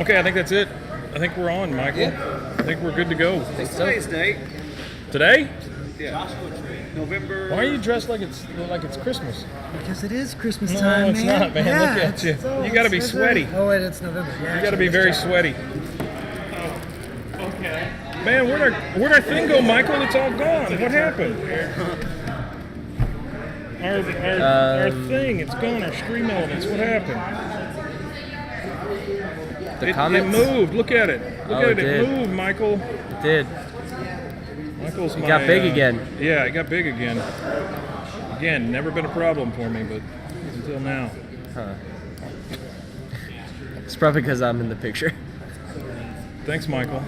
Okay, I think that's it. I think we're on, Michael. Yeah. I think we're good to go. What's today's date? Today? Yeah. November. Why are you dressed like it's Christmas? Because it is Christmas No, time, it's man. not, man. Yeah, Look at you. You got to be sweaty. Oh, wait, it's November. Yeah, You got to be very sweaty. Okay. Man, where'd our thing go, Michael? It's all gone. What happened? Our thing, it's gone. Our stream elements. What happened? It moved. Look at it. Look at it. Did. It moved, Michael. It did. Michael's It got big again. Yeah, it got big again. Again, never been a problem for me, but until now. Huh. It's probably because I'm in the picture. Thanks, Michael.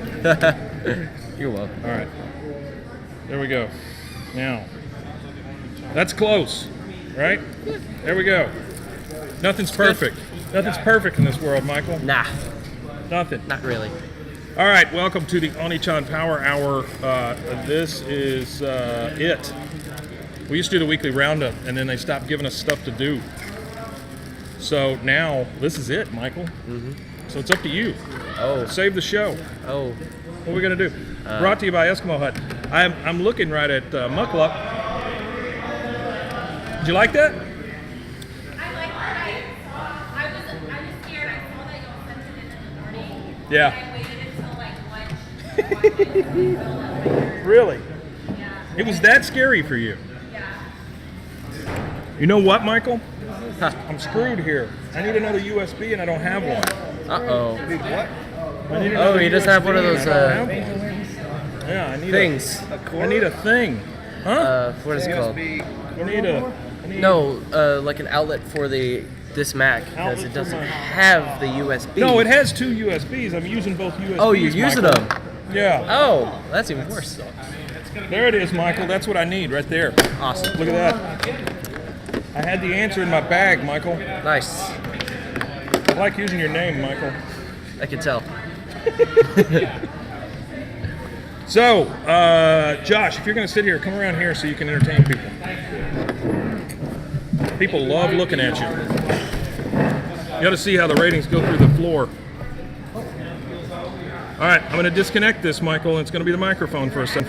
You're welcome. All right. There we go. Now, that's close, right? There we go. Nothing's perfect. Nothing's perfect in this world, Michael. Nah, Nothing. not really. All right, welcome to the Oniichan Power Hour. This is it. We used to do the weekly roundup, and then they stopped giving us stuff to do. So now, this is it, Michael. Mm-hmm. So it's up to you. Oh. Save the show. Oh. What are we going to do? Brought to you by Eskimo Hut. I'm looking right at Muckluck. Did you like that? Yeah. Really? Yeah. It was that scary for you? Yeah. You know what, Michael? Huh. I'm screwed here. I need another USB and I don't have one. Uh-oh. You need what? I need Oh, another he doesn't have one of USB those and I don't have one. Yeah, I need things. I need a thing. Huh? What is it called? I need Like an outlet for this Mac, because Outlet it for doesn't my- have the USB. No, it has two USBs. I'm using both USBs. Oh, you're using Michael. them? Yeah. Oh, that's even worse. There it is, Michael. That's what I need right there. Awesome. Look at that. I had the answer in my bag, Michael. Nice. I like using your name, Michael. I can tell. So, Josh, if you're going to sit here, come around here so you can entertain people. People love looking at you. You ought to see how the ratings go through the floor. All right, I'm going to disconnect this, Michael, and it's going to be the microphone for a second.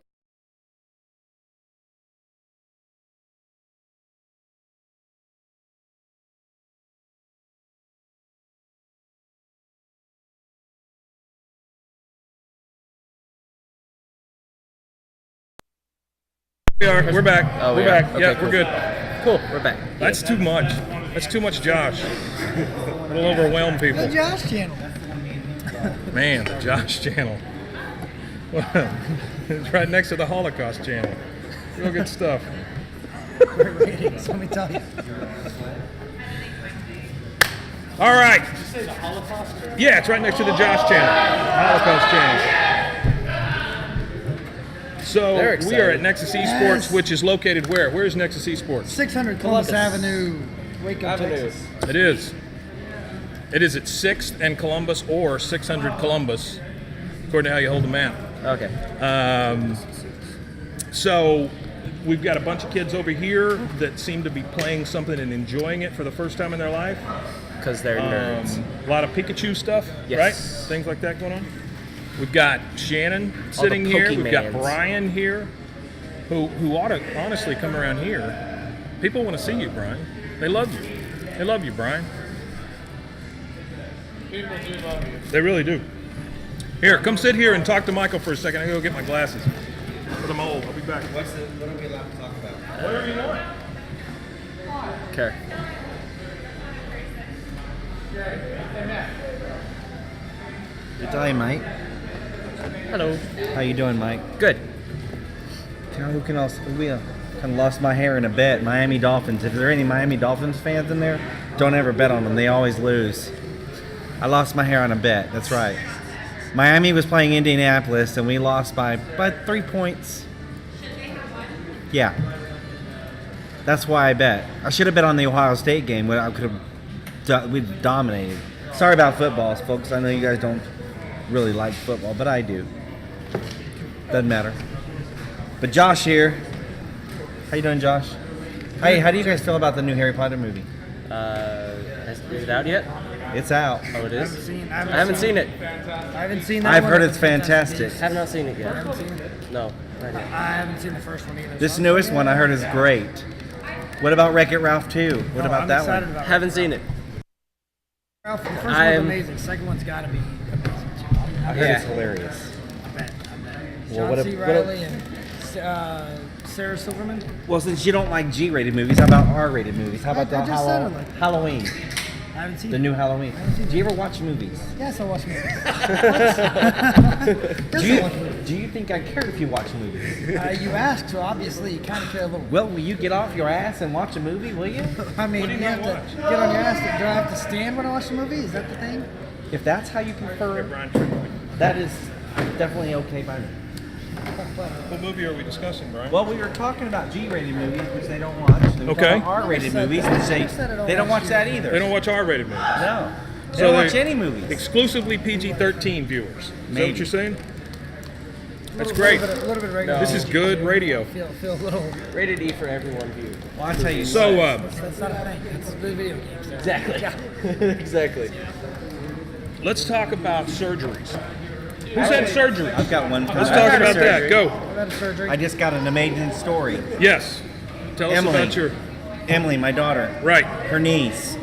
We're back. Oh, we're we are? back. Okay, Yeah, cool. we're good. Cool, we're back. That's too much. That's too much Josh. It'll overwhelm people. The Josh channel. Man, the Josh channel. Well, it's right next to the Holocaust channel. Real good stuff. Great ratings, let me tell you. All right. Yeah, it's right next to the Josh channel, Holocaust channel. So They're we excited. are at Nexus eSports, Yes. which is located where? Where is Nexus eSports? 600 Columbus Avenue, Waco, Texas. It is. It is at 6th and Columbus or 600 Columbus, according to how you hold the map. Okay. So we've got a bunch of kids over here that seem to be playing something and enjoying it for the first time in their life. Because they're nerds. A lot of Pikachu stuff, Yes. right? Things like that going on. We've got Shannon sitting here. We've got Pokemans. Brian here, who ought to honestly come around here. People want to see you, Brian. They love you. They love you, Brian. They really do. Here, come sit here and talk to Michael for a second. I gotta go get my glasses. Put them old. I'll be back. What are we allowed to talk about? Whatever you want. Okay. Good day, mate. Hello. How you doing, Mike? Good. You know, who can also we kind of lost my hair in a bet. Miami Dolphins. If there are any Miami Dolphins fans in there, don't ever bet on them. They always lose. I lost my hair on a bet. That's right. Miami was playing Indianapolis, and we lost by 3 points. Yeah. That's why I bet. I should have bet on the Ohio State game. I could have. We dominated. Sorry about footballs, folks. I know you guys don't really like football, but I do. Doesn't matter. But Josh here. How you doing, Josh? Hey, how do you guys feel about the new Harry Potter movie? Is it out yet? It's out. Oh, it is? I I haven't seen it. I haven't seen that I've one. heard it's fantastic. Have not seen it I yet. haven't seen it. No. Not yet. I haven't seen the first one either. This so- newest one I heard is great. What about Wreck-It Ralph 2? What about I'm that excited one? about Haven't seen it. Ralph. The first I'm- one's amazing. Second one's got to be amazing too. I heard Yeah. it's hilarious. I bet. Well, John what C. a- what Reilly and Sarah Silverman. Well, since you don't like G-rated movies, how about R-rated movies? How about I the just said I like- Halloween? I haven't seen The it. new Halloween. haven't seen Do you ever watch movies? Yes, I watch movies. Do you think I care if you watch movies? You asked, so obviously you kind of care a little. Well, will you get off your ass and watch a movie, will you? I mean, you have to get on your ass. Do I have to stand when I watch the movie? Is that the thing? If that's how you prefer, that is definitely okay by me. What movie are we discussing, Brian? Well, we were talking about G-rated movies, which they don't watch. Then we Okay. talked about R-rated movies, which they don't watch that either. They don't watch R-rated movies. No. They So don't they- watch any movies. Exclusively PG-13 viewers. Is that Maybe. what you're saying? That's A great. little bit of regular. This is good radio. Feel a little. Rated E for everyone view. Well, I'll tell you. So, That's not a thing. It's video games. Exactly. exactly. let's talk about surgeries. Who's had surgery? I've got one. Let's talk about that. Go. I've had a surgery. I just got an amazing story. Yes. Tell us Emily. about your. Emily, my daughter, Right. her knees.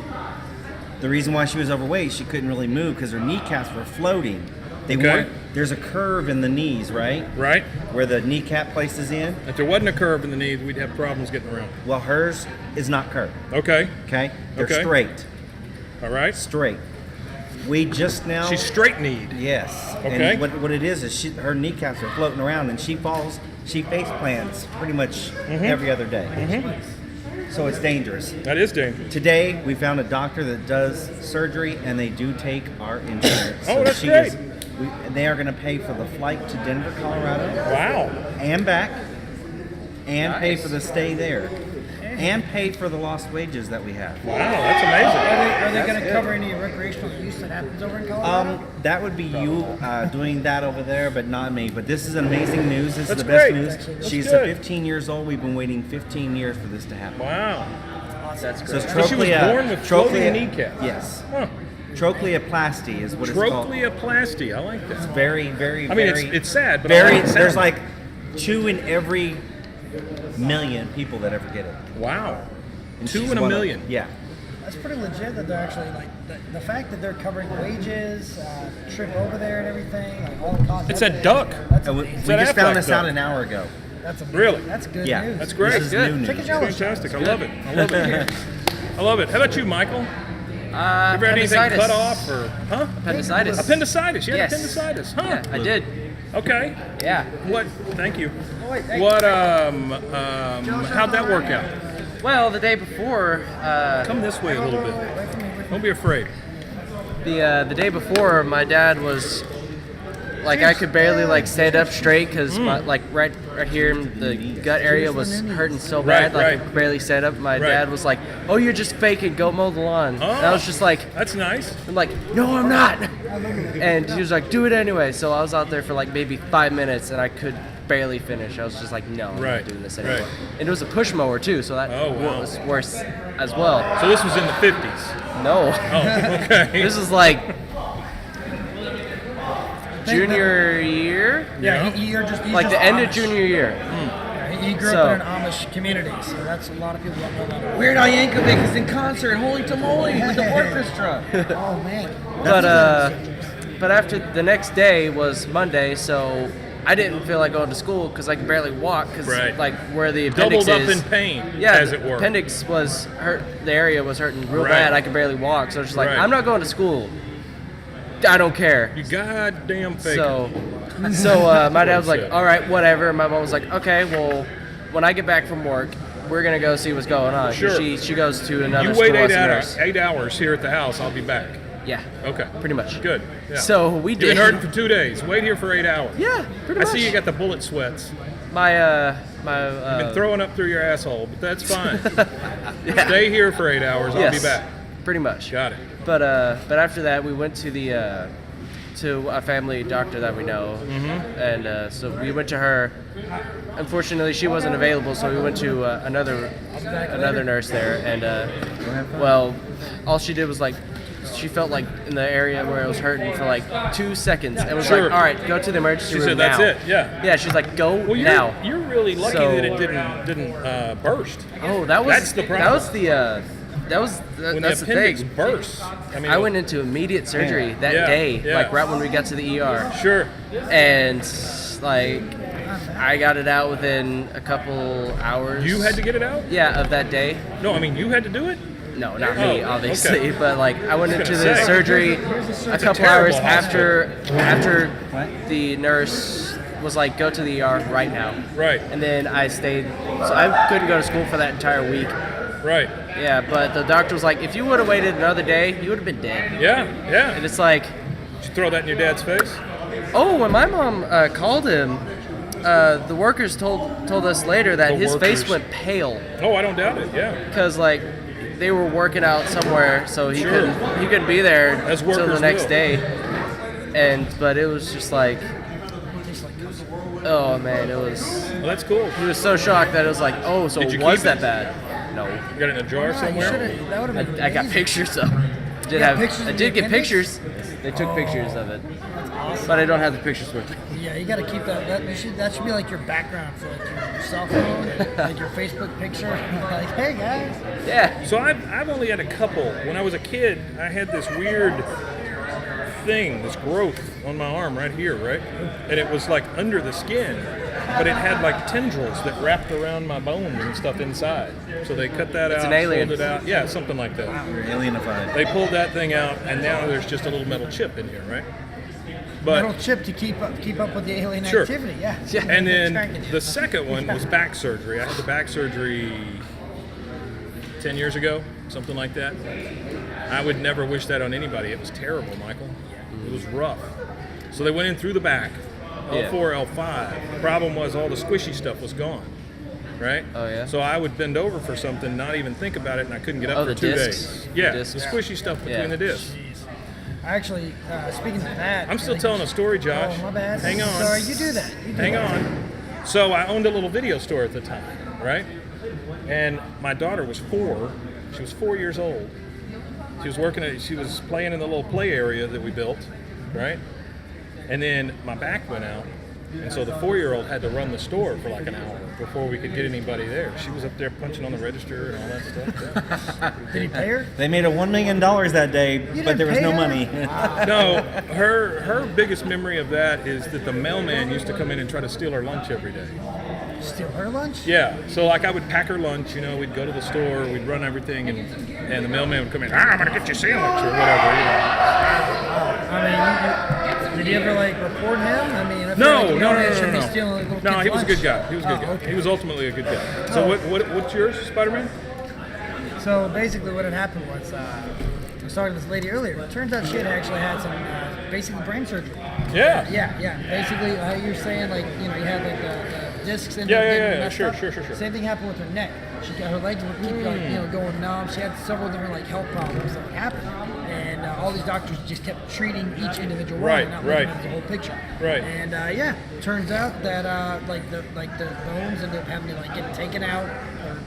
The reason why she was overweight, she couldn't really move because her kneecaps were floating. They Okay. weren't. There's a curve in the knees, right? Right. Where the kneecap places in. If there wasn't a curve in the knee, we'd have problems getting around. Well, hers is not curved. Okay. Okay, they're Okay. straight. All right. Straight. We just now. She's straight-kneed. Yes. Okay. And what it is her kneecaps are floating around, and she falls. She face plants pretty much every other day. So it's dangerous. That is dangerous. Today we found a doctor that does surgery, and they do take our insurance. Oh, that's great. They are going to pay for the flight to Denver, Colorado, Wow. and back, and pay for the stay there, and pay for the lost wages that we have. Wow, that's amazing. Are they going That's to good. cover any recreational use that happens over in Colorado? That would be you doing that over there, but not me. But this is amazing news. This That's is the best great. news. That's She's good. 15 years old. We've been waiting 15 years for this to happen. Wow. That's So great. it's So she was trochlea- born with trochlea- floating kneecaps. Yes. Huh. Trochleoplasty is what it's called. Trochleoplasty. I like that. Very, very, I mean, very. it's sad, but I very. like the There's sound. like 2 in every million people that ever get it. Wow. And 2 she's in a one of- million. Yeah. That's pretty legit that they're actually like the fact that they're covering wages, trip over there and everything, like all the costs. It's that's that duck. That's And we amazing. that just found Affleck this out duck? an hour ago. That's amazing. Really? That's good Yeah. news. That's great. This is Good. new Check news. it out. Fantastic. I love it. I love it. I love it. How about you, Michael? You ever had anything Appendicitis. cut off or huh? Appendicitis. Appendicitis. You had Yes. appendicitis, huh? Yeah, I did. Okay. Yeah. What? Thank you. Oh, wait, hey. What? How'd that work out? Well, the day before, Come this way a little bit. Don't be afraid. the day before, my dad was like I could barely like stand up straight because like right here in the gut area was hurting so bad, like I right. could barely stand up. My Right. dad was like, "Oh, you're just faking. Go mow the lawn." And I was just like, That's nice. I'm like, "No, I'm not." And he was like, "Do it anyway." So I was out there for like maybe 5 minutes, and I could barely finish. I was just like, "No, I'm Right, not doing this anymore." right. And it was a push mower too, so that Oh, wow. was worse as well. So this was in the 50s. No, Oh, okay. this was like junior year, Yeah, you're just like just the end of Amish. junior year. Yeah, He grew So- up in an Amish community, so that's a lot of people don't know that. Weird Al Yankovic is in concert, holy tamale, with the orchestra. Oh man. But after the next day was Monday, so I didn't feel like going to school because I could barely walk because Right. like where the appendix Doubled up is, in pain, yeah, as the it were. appendix was hurt. The area was hurting real Right. bad. I could barely walk, so I was just like, Right. I'm not going to school. I don't care. You goddamn fake. So my dad was like, Bullshit. all right, whatever. My mom was like, okay, well, when I get back from work, we're gonna go see what's going on. 'Cause Sure. She goes to another You school wait as a 8 nurse. hours, 8 hours here at the house. I'll be back. Yeah, Okay. pretty much. Good. Yeah. So we You've did. been hurting for 2 days. Wait here for 8 hours. Yeah, pretty I much. see you got the bullet sweats. my Been throwing up through your asshole, but that's fine. yeah. Stay here for 8 hours. I'll Yes, be back. Pretty much. Got it. But after that, we went to the to a family doctor that we know, and so we went to her. Unfortunately, she wasn't available, so we went to another nurse there, and well, all she did was like. She felt like in the area where it was hurting for like 2 seconds, and was Sure. like, "All right, go to the emergency She room said, now." "That's it." Yeah. Yeah, she's like, "Go Well, now." you're really lucky So- that it didn't burst. Oh, that was That's the problem. That was the When that's the the appendix thing. bursts. I mean, I went into immediate surgery that Yeah, day, yeah. like right when we got to the ER, Sure. and like I got it out within a couple hours. You had to get it out? Yeah, of that day. No, I mean you had to do it. No, not me, Oh, obviously, okay. but like I went I was into gonna the say. surgery a couple terrible hours after the nurse was like, "Go to the ER right now." Right. And then I stayed, so I couldn't go to school for that entire week. Right. Yeah, but the doctor was like, "If you would have waited another day, you would have been dead." Yeah. Yeah. And it's like, Did you throw that in your dad's face? oh, when my mom called him, the workers told us later that The his face workers. went pale Oh, I don't doubt it. Yeah. because like they were working out somewhere, so he Sure. couldn't be there As until the workers next will. day. But it was just like, oh man, it was. Well, that's cool. He was so shocked that it was like, oh, so Did you was keep that it? bad? No, You got it in a jar You somewhere? should've- that would have been I got amazing. pictures though. got pictures I of did the get appendix? pictures. They took pictures of it, That's awesome. but I don't have the pictures with me. Yeah, you got to keep that. That should be like your background for like your cell phone, like your Facebook picture. Like, hey guys. Yeah. So I've only had a couple. When I was a kid, I had this weird thing, this growth on my arm right here, right? And it was like under the skin, but it had like tendrils that wrapped around my bones and stuff inside. So they cut that It's out, an alien. pulled it out. Yeah, something like that. You're alienified. They pulled that thing out, and now there's just a little metal chip in here, right? Metal But chip to keep up with the alien Sure. activity. Yeah. and then Tracking. the second one was back surgery. I had the back surgery 10 years ago, something like that. I would never wish that on anybody. It was terrible, Michael. It was rough. So they went in through the back, L4, L5. The problem was all the squishy stuff was gone, right? Oh, yeah? So I would bend over for something, not even think about it, and I couldn't get up Oh, for the 2 discs? days. The Yeah, discs? the squishy stuff between Yeah. the discs. Actually, speaking of that, I'm still telling a story, Josh. Oh, my bad. Hang on. Sorry, you do that. You do Hang that. on. So I owned a little video store at the time, right? And my daughter was 4. She was 4 years old. She was playing in the little play area that we built, right? And then my back went out. And so the 4-year-old had to run the store for like an hour before we could get anybody there. She was up there punching on the register and all that stuff. Yeah. Did he pay her? They made a $1 million that day, didn't but there was pay no her? money. No, her biggest memory of that is that the mailman used to come in and try to steal her lunch every day. Steal her lunch? Yeah, so like I would pack her lunch, we'd go to the store, we'd run everything, and the mailman would come in, I'm gonna get you a sandwich or whatever. I mean, did he ever like report him? I mean, I feel No, like you no, don't should be no. stealing little No, kids' he was a good lunch. guy. He was a good guy. Okay. He was ultimately a good guy. So what's yours, Spider-Man? So basically, what had happened was I was talking to this lady earlier. It turns out she had actually had some basically brain surgery. Yeah. Yeah. Basically, you're saying like you had like the discs in Yeah, the yeah, messed sure, up. sure. Same thing happened with her neck. She got her legs would keep going numb. She had several different like health problems that happened, and all these doctors just kept treating each individual one, Right, and not right. looking at the whole picture. Right. And turns out that like the bones ended up having to like get taken out or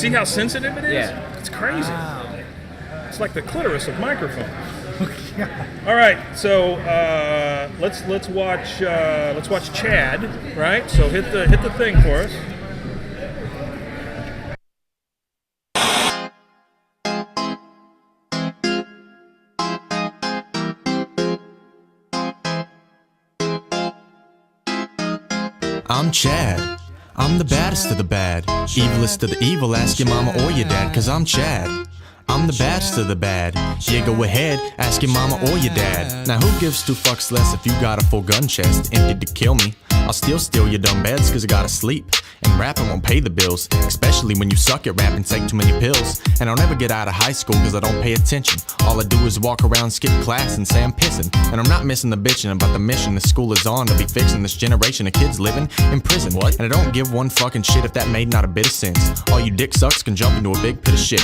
see how sensitive it is? Yeah. It's crazy. Wow. It's like the clitoris of microphones. All right, so let's watch Chad, right? So hit the thing for us. I'm Chad. I'm the baddest of the bad. Evilest of the evil. Ask your mama or your dad, cause I'm Chad. I'm the baddest of the bad. Yeah, go ahead, ask your mama or your dad. Now who gives two fucks less if you got a full gun chest empty to kill me? I'll still steal your dumb beds cause I gotta sleep. And rapping won't pay the bills, especially when you suck at rap and take too many pills. And I'll never get out of high school cause I don't pay attention. All I do is walk around, skip class and say I'm pissing. And I'm not missing the bitching about the mission the school is on to be fixing this generation of kids living in prison. What? And I don't give one fucking shit if that made not a bit of sense. All you dick sucks can jump into a big pit of shit.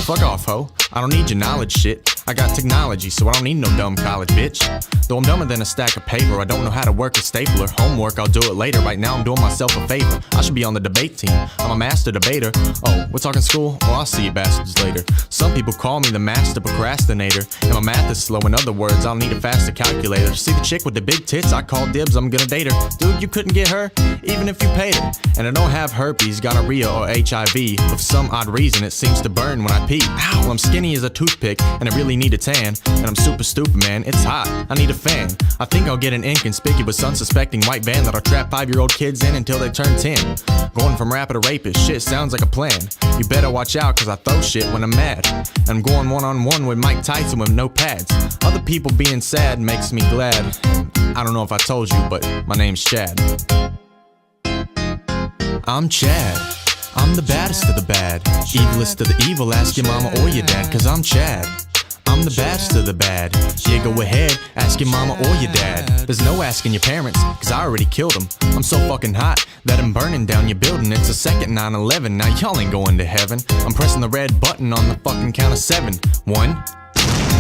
Fuck off, ho. I don't need your knowledge shit. I got technology, so I don't need no dumb college, bitch. Though I'm dumber than a stack of paper, I don't know how to work a stapler. Homework, I'll do it later. Right now I'm doing myself a favor. I should be on the debate team. I'm a master debater. Oh, we're talking school? Oh, I'll see you bastards later. Some people call me the master procrastinator. And my math is slow. In other words, I'll need a faster calculator. See the chick with the big tits? I call dibs, I'm gonna date her. Dude, you couldn't get her, even if you paid her. And I don't have herpes, gonorrhea, or HIV. For some odd reason, it seems to burn when I pee. Ow, well, I'm skinny as a toothpick, and I really need a tan. And I'm super stupid, man, it's hot, I need a fan. I think I'll get an inconspicuous, unsuspecting white van that'll trap 5-year-old kids in until they turn 10. Going from rapper to rapist, shit sounds like a plan. You better watch out, cause I throw shit when I'm mad. And I'm going one-on-one with Mike Tyson with no pads. Other people being sad makes me glad. I don't know if I told you, but my name's Chad. I'm Chad. I'm the baddest of the bad. Evilest of the evil. Ask your mama or your dad, cause I'm Chad. I'm the baddest of the bad. Yeah, go ahead, ask your mama or your dad. There's no asking your parents, cause I already killed them. I'm so fucking hot that I'm burning down your building. It's a second 9/11, now y'all ain't going to heaven. I'm pressing the red button on the fucking count of 7. 1.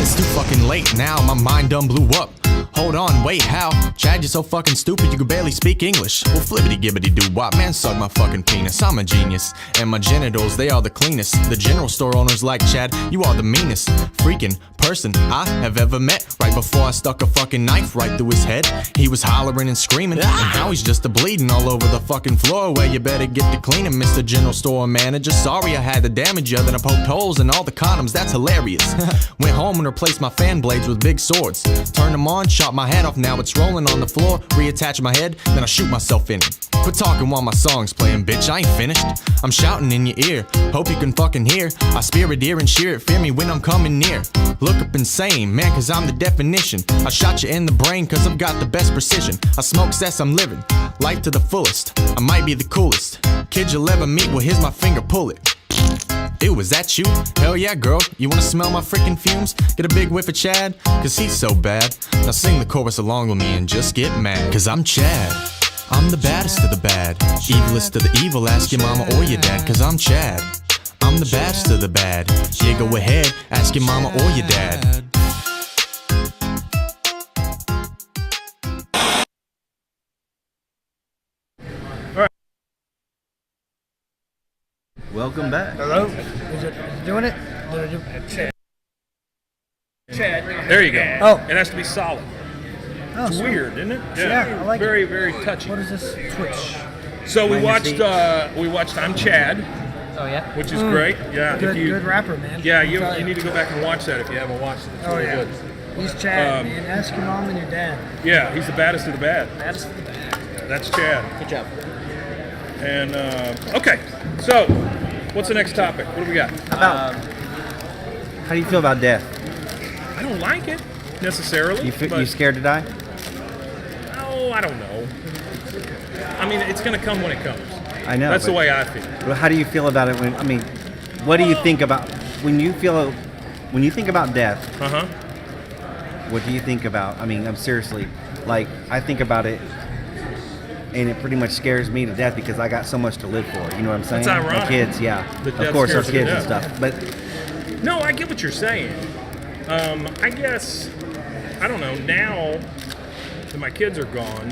It's too fucking late now, my mind done blew up. Hold on, wait, how? Chad, you're so fucking stupid you could barely speak English. Well, flippity gibbity doo wop, man, suck my fucking penis. I'm a genius, and my genitals, they are the cleanest. The general store owners like Chad, you are the meanest freaking person I have ever met. Right before I stuck a fucking knife right through his head, he was hollering and screaming, and now he's just a bleeding all over the fucking floor. Where you better get to cleaning, Mr. General Store Manager. Sorry I had to damage you, then I poked holes in all the condoms, that's hilarious. Went home and replaced my fan blades with big swords. Turned them on, shot my head off, now it's rolling on the floor. Reattach my head, then I shoot myself in it. Quit talking while my song's playing, bitch, I ain't finished. I'm shouting in your ear, hope you can fucking hear. I spear it ear and shear it, fear me when I'm coming near. Look up insane, man, cause I'm the definition. I shot you in the brain cause I've got the best precision. I smoke cess, I'm living life to the fullest. I might be the coolest kid you'll ever meet, well here's my finger, pull it. Ew, is that you? Hell yeah, girl. You wanna smell my freaking fumes? Get a big whiff of Chad? Cause he's so bad. Now sing the chorus along with me and just get mad. Cause I'm Chad. I'm the baddest of the bad. Evilest of the evil. Ask your mama or your dad. Cause I'm Chad. I'm the baddest of the bad. Yeah, go ahead. Ask your mama or your dad. Welcome back. Hello? Is it doing it? Did I do Chad. There you go. Oh. It has to be solid. Oh, It's sweet. weird, isn't it? Yeah, I like very, it. very touchy. What is this? Twitch. So we Minus watched I'm Chad, Oh yeah. which is great. Yeah, Good, if you, good rapper, man. yeah, I'll you tell need to go back and watch that if you haven't watched it. It's Oh really yeah. good. He's Chad, Um, man. Ask your mom and your dad. Yeah, he's the baddest of the bad. That's the bad. That's Chad. Good job. And okay, so what's the next topic? What do we got? How do you feel about death? I don't like it necessarily. But, You scared to die? oh, I don't know. I mean, it's going to come when it comes. I know. That's the but- way I feel. Well, how do you feel about it? What do you think about when you think about death? Uh huh. What do you think about? I'm seriously, like, I think about it, and it pretty much scares me to death because I got so much to live for. You know what I'm saying? That's ironic. My kids, yeah. The Of death course, our scares you to kids and death. stuff. But No, I get what you're saying. I guess, I don't know, now that my kids are gone,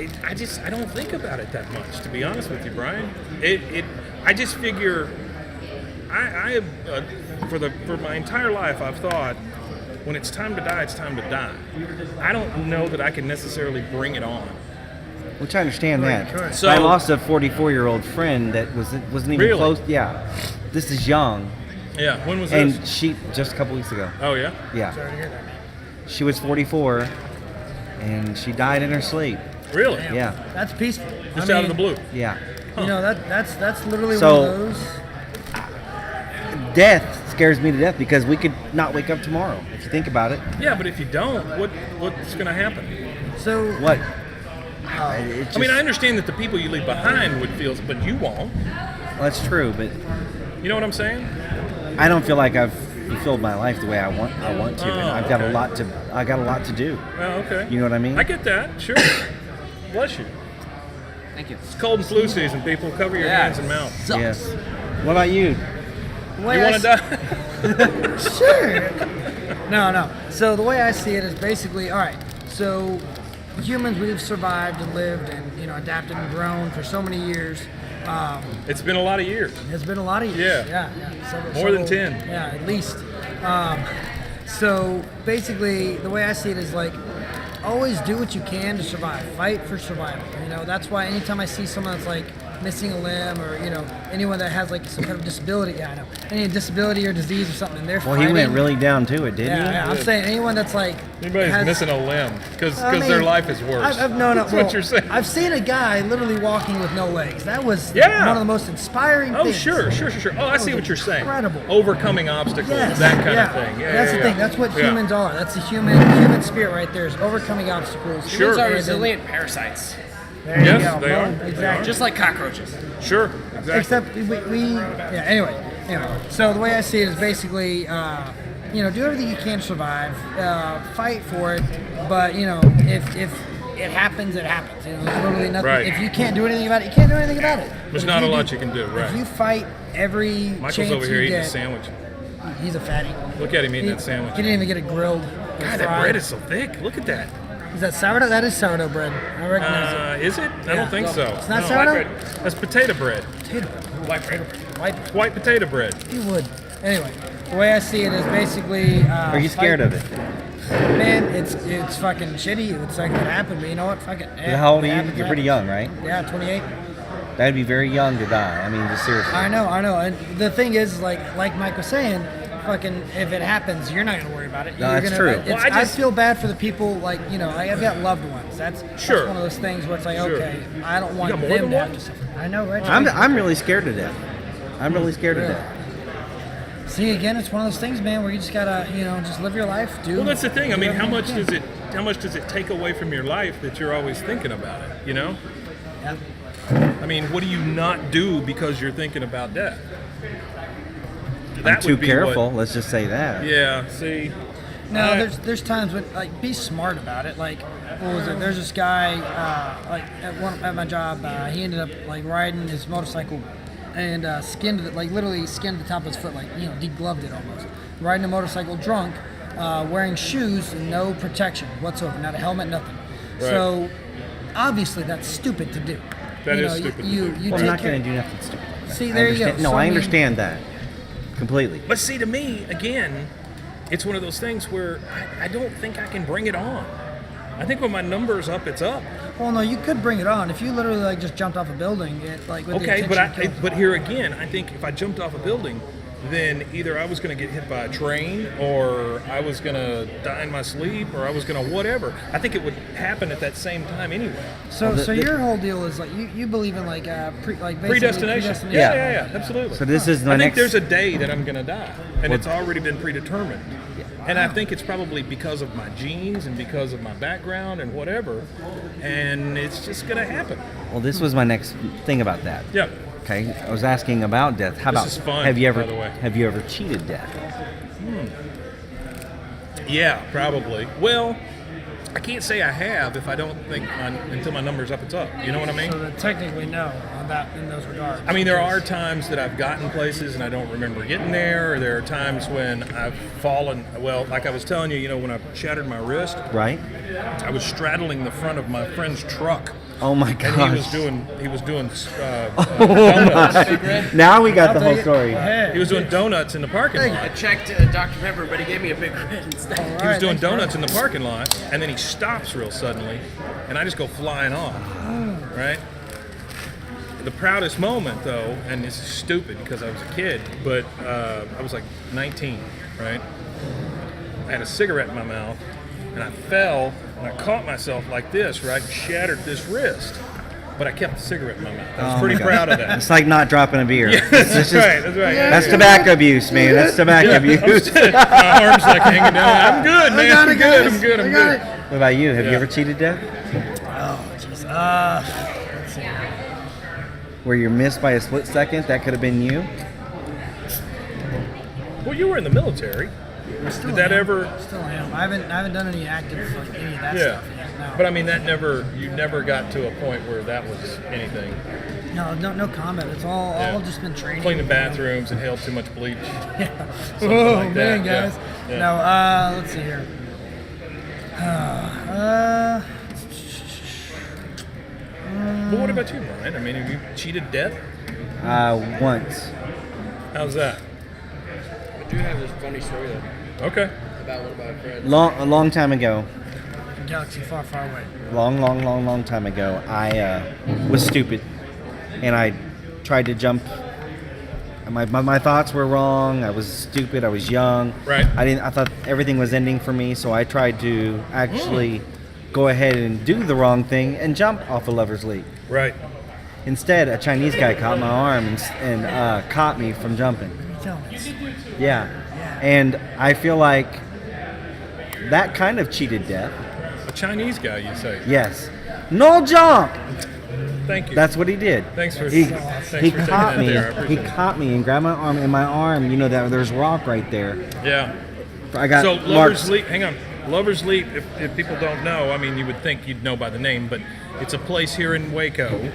I don't think about it that much, to be honest with you, Brian. I just figure for my entire life I've thought when it's time to die, it's time to die. I don't know that I can necessarily bring it on. Which I understand that. So- I lost a 44-year-old friend that wasn't even Really? close. Yeah, this is young, Yeah. When was and this? she just a couple weeks ago. Oh yeah. Yeah, she was 44, and she died in her sleep. Really? Yeah, That's peaceful. Just out of the blue. yeah. You know, that's literally So- one of those. Death scares me to death because we could not wake up tomorrow. If you think about it, Yeah, but if you don't, what's going to happen? So what? I mean, I understand that the people you leave behind would feel, but you won't. That's true, but You know what I'm saying? I don't feel like I've fulfilled my life the way I want to, and Oh, I've got okay. I got a lot to do. Oh, okay. You know what I mean? I get that. Sure. Bless you. Thank you. It's cold and flu season. People, cover your hands and mouth. Yes. What about you? the way You I want to die? Sure. No. So the way I see it is basically, all right. So humans, we've survived and lived and adapted and grown for so many years. It's been a lot of years. It's been a lot of years. Yeah. Several, More than 10. Yeah, at least. So basically, the way I see it is like, always do what you can to survive. Fight for survival. That's why anytime I see someone that's like missing a limb or anyone that has like some kind of disability, any disability or disease or something, and they're Well, fighting. he went really down to it, didn't he? Yeah, I'm saying anyone that's like Anybody's has- missing a limb because I mean, their life is worse. I've no, That's well, what you're saying. I've seen a guy literally walking with no legs. That was Yeah. one of the most inspiring Oh, things. sure. Oh, I see was what you're saying. incredible. Overcoming obstacles, Yes, that kind yeah. of thing. Yeah, That's yeah, the thing. yeah. That's what Yeah. humans are. That's the human spirit right there, is overcoming obstacles. Sure. Humans are And then- resilient parasites, There Yes, you go. they are. Boom. They Exactly. just like cockroaches. Sure. Exactly. Except yeah. Anyway. So the way I see it is basically, do everything you can to survive, fight for it. But if it happens, it happens. There's literally nothing. Right. If you can't do anything about it, you can't do anything about it. There's But not if a lot do- you can do, right. If you fight every Michael's chance over here you eating a get, sandwich. he's a fatty. Look at him eating that sandwich. He didn't even get it grilled. or God, that fried. bread is so thick. Look at that. Is that sourdough? That is sourdough bread. I recognize it. Is it? I Yeah. don't think so. It's not No. sourdough? That's potato bread. Potato bread. White potato bread. You would. Anyway, the way I see it is basically. Are you scared of it? Man, it's fucking shitty. It's like it happened, but you know what? Fuck it. How old are It you? happens, You're it pretty happens. young, right? Yeah, 28. That'd be very young to die. I mean, just seriously. I know. And the thing is, like Mike was saying, fucking, if it happens, you're not gonna worry about it. No, You're that's gonna, true. it's- Well, I feel bad for the people, I've got loved ones. That's Sure. one of those things where it's like, Sure. okay, I don't want got more them than to have one? to suffer. I know, right? I'm really scared to death. I'm really scared to Yeah. death. See, again, it's one of those things, man, where you just gotta, just live your life. Well, that's the thing. I do mean, how everything much you can. how much does it take away from your life that you're always thinking about it? Yeah. I mean, what do you not do because you're thinking about death? I'm too would be careful. what- Let's just say that. yeah. See. No, I- there's times when be smart about it. Like, what was it? There's this guy at my job. He ended up riding his motorcycle and skinned it, literally skinned the top of his foot, degloved it almost. Riding a motorcycle drunk, wearing shoes and no protection whatsoever, not a helmet, nothing. Right. So obviously that's stupid to do. That is stupid to You do. Well, I'm take not care- going to do nothing stupid. like that. See, I there you go. understand- No, So, I I mean- understand that completely. But see, to me, again, it's one of those things where I don't think I can bring it on. I think when my number's up, it's up. Well, no, you could bring it on if you literally just jumped off a building. With the Okay, intention but to kill but here again, I think if I jumped off a building, then either I was going to get hit by a train, or I was going to die in my sleep, or I was going to whatever. I think it would happen at that same time anyway. So, your whole deal is you believe in basically Predestination. Yeah, absolutely. So this is my I think next. there's a day that I'm going to die, and it's already been predetermined. And I think it's probably because of my genes and because of my background and whatever, and it's just going to happen. Well, this was my next thing about that. Yeah. Okay, I was asking about death. How This about is fun, have you ever by the way. have you ever cheated death? Yeah, probably. Well, I can't say I have if I don't think until my number's up, it's up. You know what I mean? So then technically no on that in those regards. I mean, there are times that I've gotten places and I don't remember getting there, or there are times when I've fallen. Well, like I was telling you, when I shattered my wrist, Right? I was straddling the front of my friend's truck Oh my And gosh. he was doing Oh donuts. my. Now we got the whole story. Hey. He was doing donuts in the parking I lot. checked Dr. Pepper, but he gave me a big red instead. He was doing donuts in the parking lot, and then he stops real suddenly, and I just go flying off. Right? The proudest moment, though, and this is stupid because I was a kid, but I was like 19, right? I had a cigarette in my mouth, and I fell, and I caught myself like this, right? Shattered this wrist, but I kept the cigarette in my mouth. I was Oh pretty my God. proud of that. It's like not dropping a beer. That's It's just- right. That's right. That's tobacco abuse, man. That's tobacco abuse. My arms like hanging down. I'm good, man. I'm good. I'm good. I'm good. What about you? Have you Yeah. ever cheated death? Oh, jeez. Let's see. Where you're missed by a split second? That could have been you. Well, you were in the military. Still Did that am. ever? Still am. I haven't done any active like any of that Yeah. stuff yet. No. But I mean, you never got to a point where that was anything. no comment. It's all just been training. Clean the bathrooms, inhaled too much bleach. Something Oh like that. man, guys. Yeah. No, let's see here. But what about you, Brian? I mean, have you cheated death? Once. How's that? I do have this funny story though, Okay. about one of my friends. A long time ago. Galaxy far, far away. Long time ago. I was stupid, and I tried to jump. My thoughts were wrong. I was stupid. I was young. Right. I thought everything was ending for me, so I tried to actually go ahead and do the wrong thing and jump off a lover's leap. Right. Instead, a Chinese guy caught my arm and caught me from jumping. Tell me. Yeah. And I feel like that kind of cheated death. A Chinese guy, you say? Yes. No jump. Thank you. That's what he did. Thanks for He taking caught that me. there. I He appreciate it. caught me and grabbed my arm. And my arm, you know that there's rock right there. Yeah. I got So marks. Lover's Leap, hang on. Lover's Leap, if people don't know, I mean, you would think you'd know by the name, but it's a place here in Waco.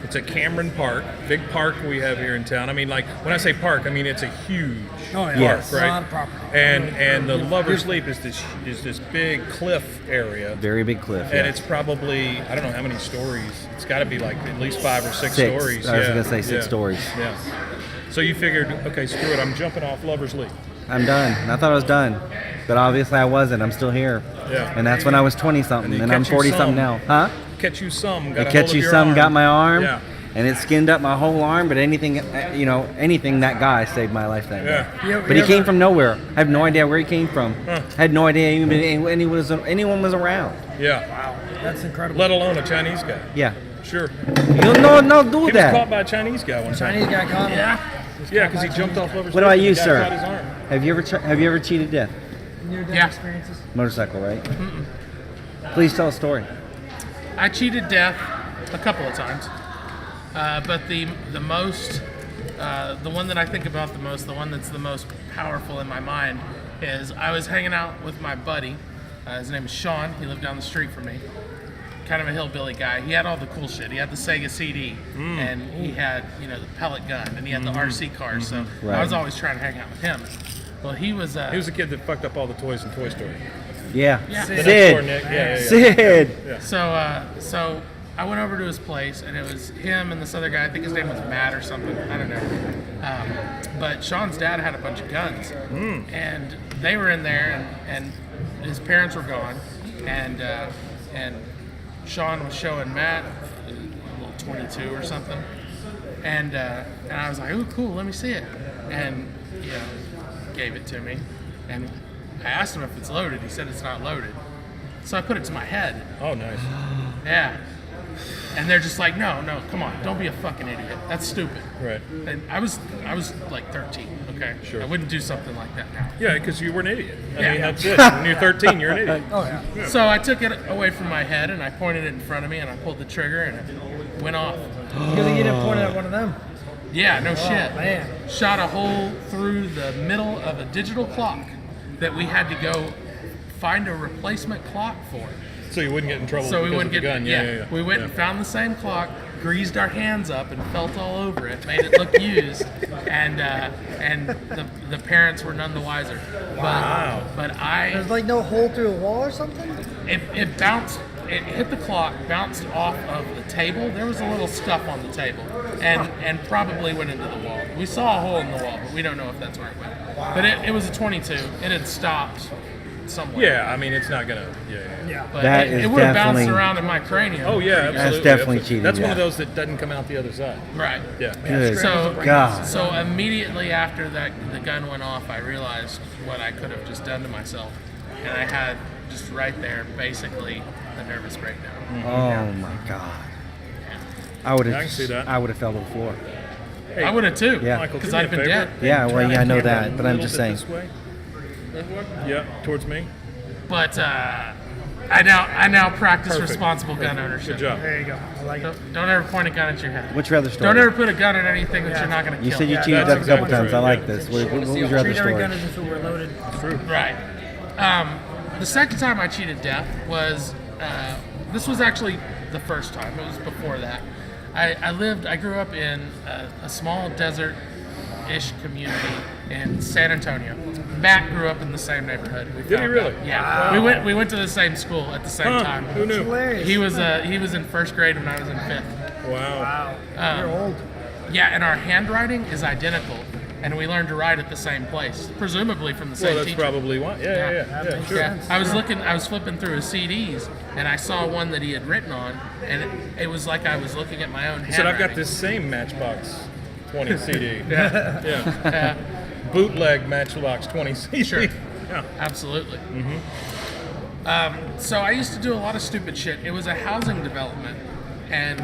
It's at Cameron Park, big park we have here in town. I mean, like, when I say park, I mean, it's a huge Oh yeah. Yes. park, right? A lot of property. And the Lover's Leap is this big cliff area. Very big cliff. And yeah. it's probably, I don't know how many stories. It's got to be like at least 5 or 6 Six. stories. I was yeah. gonna say six yeah. stories. Yeah. So you figured, okay, screw it, I'm jumping off Lover's Leap. I'm done. And I thought I was done. But obviously I wasn't. I'm still here. Yeah. And that's when I was 20-something. And And they I'm catch you 40-something some. now. Huh? Catch you some, got It a catch hold you of your some, arm. got my arm. Yeah. And it skinned up my whole arm, but anything that guy saved my life that day. Yeah. But he came from nowhere. I have no idea where he came from. Huh. Had no idea even anyone was around. Yeah. Wow, that's incredible. Let alone a Chinese guy. Yeah. Sure. You no do He was that. caught by a Chinese guy one time. Chinese guy caught him. Yeah, because he jumped off Lover's What Leap about and you, the guy sir? caught his arm. Have you ever cheated death? Near-death Yeah. experiences. Motorcycle, right? Please tell a story. I cheated death a couple of times, but the most, the one that I think about the most, the one that's the most powerful in my mind, is I was hanging out with my buddy. His name is Sean. He lived down the street from me. Kind of a hillbilly guy. He had all the cool shit. He had the Sega CD, and he had the pellet gun, and he had the RC car. So Right. I was always trying to hang out with him. Well, he was. He was the kid that fucked up all the toys in Toy Story. Yeah. Yeah. The next door, Sid. Nick. Yeah. Sid. So I went over to his place, and it was him and this other guy. I think his name was Matt or something. I don't know. But Sean's dad had a bunch of guns, and they were in there, and his parents were gone, and Sean was showing Matt a little 22 or something, and I was like, "Ooh, cool, let me see it," and gave it to me, and I asked him if it's loaded. He said it's not loaded, so I put it to my head. Oh, nice. Yeah. And they're just like, no, come on, don't be a fucking idiot. That's stupid. Right. And I was like 13. Okay. Sure. I wouldn't do something like that now. Yeah, because you were an idiot. I Yeah. mean, that's it. When you're 13, you're an idiot. Oh yeah. So I took it away from my head and I pointed it in front of me and I pulled the trigger and it went off. Good thing you didn't point it at one of them. Yeah, no shit. Man. Shot a hole through the middle of a digital clock that we had to go find a replacement clock for. So you wouldn't get in trouble So we because wouldn't of the get gun. Yeah. We went and found the same clock, greased our hands up, and felt all over it, made it look used, and the parents were none the wiser. Wow. But There's like no hole through a wall or something. it bounced it hit the clock, bounced off of the table. There was a little scuff on the table, and probably went into the wall. We saw a hole in the wall, but we don't know if that's where it went. But it was a 22. It had stopped somewhere. Yeah, I mean, it's not gonna. Yeah. But That it is would have bounced definitely- around in my cranium. Oh yeah, absolutely. That's definitely absolutely. cheating, That's one yeah. of those that doesn't come out the other side. Right. Yeah. Good So God. So immediately after the gun went off, I realized what I could have just done to myself, and I had just right there basically a nervous breakdown. Oh my God. I would I can see that. have. I would have fell to the floor. Hey, I would have too. Yeah. Michael, because do me a I'd been favor. dead. Yeah, well, Turn yeah, I the know camera that, a but I'm little just bit saying. this way. Yeah, towards me. But I now practice Perfect. responsible gun ownership. Good job. There you go. I like it. Don't ever point a gun at your head. What's your other story? Don't ever put a gun at anything that you're not going to You kill. said you Yeah, cheated that's death a couple exactly times. I right, like yeah. this. What was your other Treat every story? gun as if it were loaded. Right. The second time I cheated death was this was actually the first time. It was before that. I grew up in a small desert-ish community in San Antonio. Matt grew up in the same neighborhood. We Did he found really? out. Yeah. We went to the same school at the same Huh, time. who knew? Hilarious. He was in first grade when I was in fifth. Wow. You're old. Yeah, and our handwriting is identical, and we learned to write at the same place, presumably from the same Well, that's teacher. probably why. Yeah, sure. Yeah, I was flipping through his CDs, and I saw one that he had written on, and it was like I was looking at my own He said, "I've got handwriting. this same Matchbox 20 CD." Yeah, Yeah. yeah, Bootleg Matchbox 20 CD. Sure. Yeah. absolutely. So I used to do a lot of stupid shit. It was a housing development, and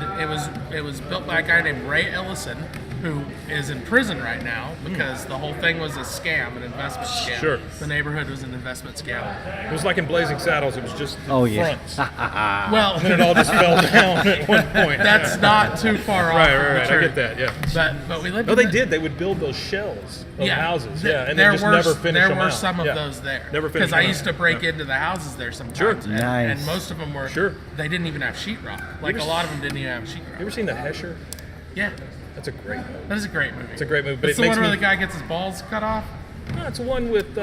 it was built by a guy named Ray Ellison, who is in prison right now because the whole thing was a scam, an investment scam. Sure. The neighborhood was an investment scam. It was like in Blazing Saddles. It was just the Oh, yeah. fronts. Well, And it all just fell down at one point. that's not too far off. right, from the right, right. I truth. get that. Yeah. But we lived. No, in they the- did. They would build those shells of houses. th- Yeah, and there they just were never finish there them were out. some of Yeah. those there. Never finished because I them used out. to break Yeah. into the houses there sometimes. Sure. And, Nice. and most of them were. Sure. They didn't even have sheetrock. Like ever a lot of them didn't even have sheetrock. You ever seen the Hesher? Yeah, That's a great movie. that is a great movie. It's a great movie, but It's it the makes one where me. the guy gets his balls cut off. No, it's the one with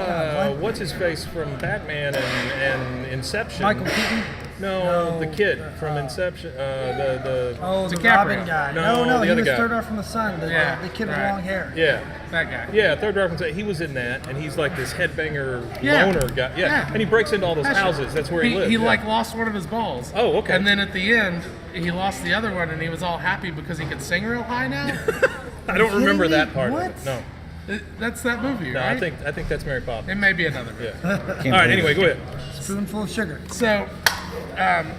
what's his face from Batman and Inception. Michael Keaton. No, the kid from Inception. The Oh, the DiCaprio. Robin guy. No, No, the he other was guy. third off from the sun. Yeah, The kid with right. long hair. yeah. That guy. Yeah, Third Reference. He was in that, and he's like this headbanger Yeah. loner guy. Yeah. Yeah. And he breaks into all those That's houses. That's where he lives. He yeah. like lost one of his balls. Oh, okay. And then at the end, he lost the other one, and he was all happy because he could sing real high now. I don't remember kidding that me? part What? of it. No, That's that movie, no. right? I think that's Mary Poppins. It may be another movie. Yeah. Can't All right. believe Anyway, it. go ahead. Spoonful of sugar. So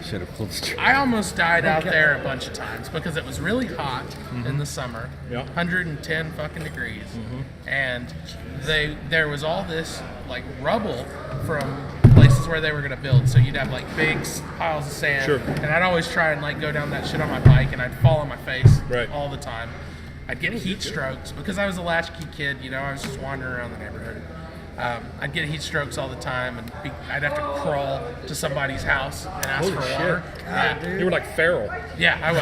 Should have pulled the string. I almost died out there a bunch of times because it was really hot in the summer, Yeah. 110 fucking degrees, and there was all this like rubble from places where they were gonna build. So you'd have like big piles of sand, Sure. and I'd always try and like go down that shit on my bike, and I'd fall on my face Right. all the time. I'd get heat strokes because I was a latchkey kid. You know, I was just wandering around the neighborhood. I'd get heat strokes all the time, and I'd have to crawl to somebody's house and ask Holy for shit. water. Yeah. You were like feral. Yeah, I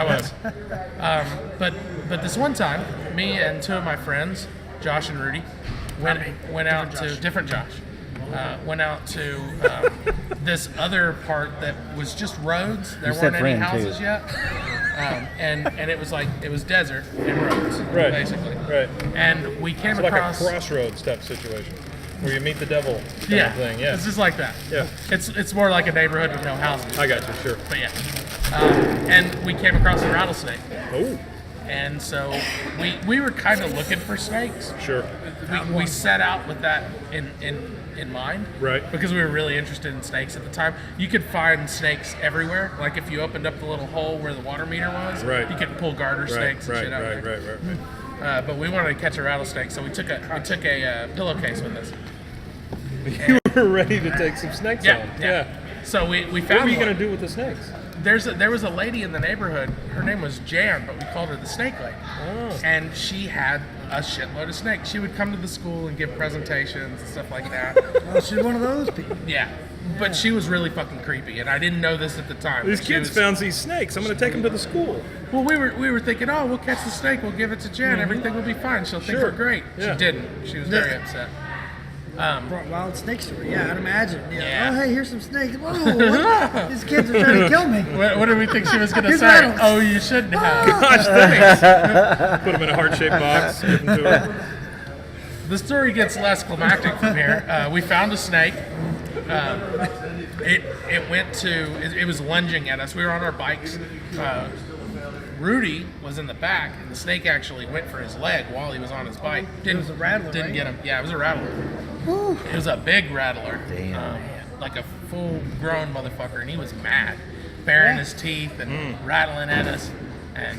was. But this one time, me and two of my friends, Josh and Rudy, went out to different Josh. Went out to this other part that was just roads. There You said weren't any friend, too. houses yet, and it was desert and roads, Right. basically. Right. And we came It's like a across. crossroads type situation where you meet the devil kind Yeah, of thing. Yeah. it's just like that. Yeah. It's more like a neighborhood with no houses. I got you. Sure. But yeah, and we came across a rattlesnake. Oh, And so we were kind of looking for snakes. sure. We set out with that in mind. Right. Because we were really interested in snakes at the time. You could find snakes everywhere. Like if you opened up the little hole where the water meter was, Right. you could pull garter Right. snakes and Right. shit out Right. there. Right. But we wanted to catch a rattlesnake, so we took a pillowcase with us. You were ready to take some snakes Yeah, on. yeah. So we What found were you one. gonna do with the snakes? There was a lady in the neighborhood. Her name was Jan, but we called her the Snake Lady. Oh. And she had a shitload of snakes. She would come to the school and give presentations and stuff like that. Oh, she's one of those people. Yeah. But she was really fucking creepy, and I didn't know this at the time. These She kids was- found these snakes. I'm gonna take them to the school. Well, we were thinking, oh, we'll catch the snake, we'll give it to Jan, everything will be fine. She'll think Mm-hmm. Sure. we're great. Yeah. She didn't. She was very upset. Wild snake story. Yeah, I'd imagine. Yeah. Oh, hey, here's some snakes. Whoa, what? These kids are trying to kill me. What did we think she was going to Here's say? rattles. Oh, you shouldn't have. Gosh, thanks. Put them in a heart-shaped box. Give them to her. The story gets less climactic from here. We found a snake. It was lunging at us. We were on our bikes. Rudy was in the back, and the snake actually went for his leg while he was on his bike. It was a rattler, Didn't right? get him. Yeah, it was a rattler. Whew. It was a big rattler. Damn. Like a full-grown motherfucker, and he was mad, baring his teeth and rattling at us. And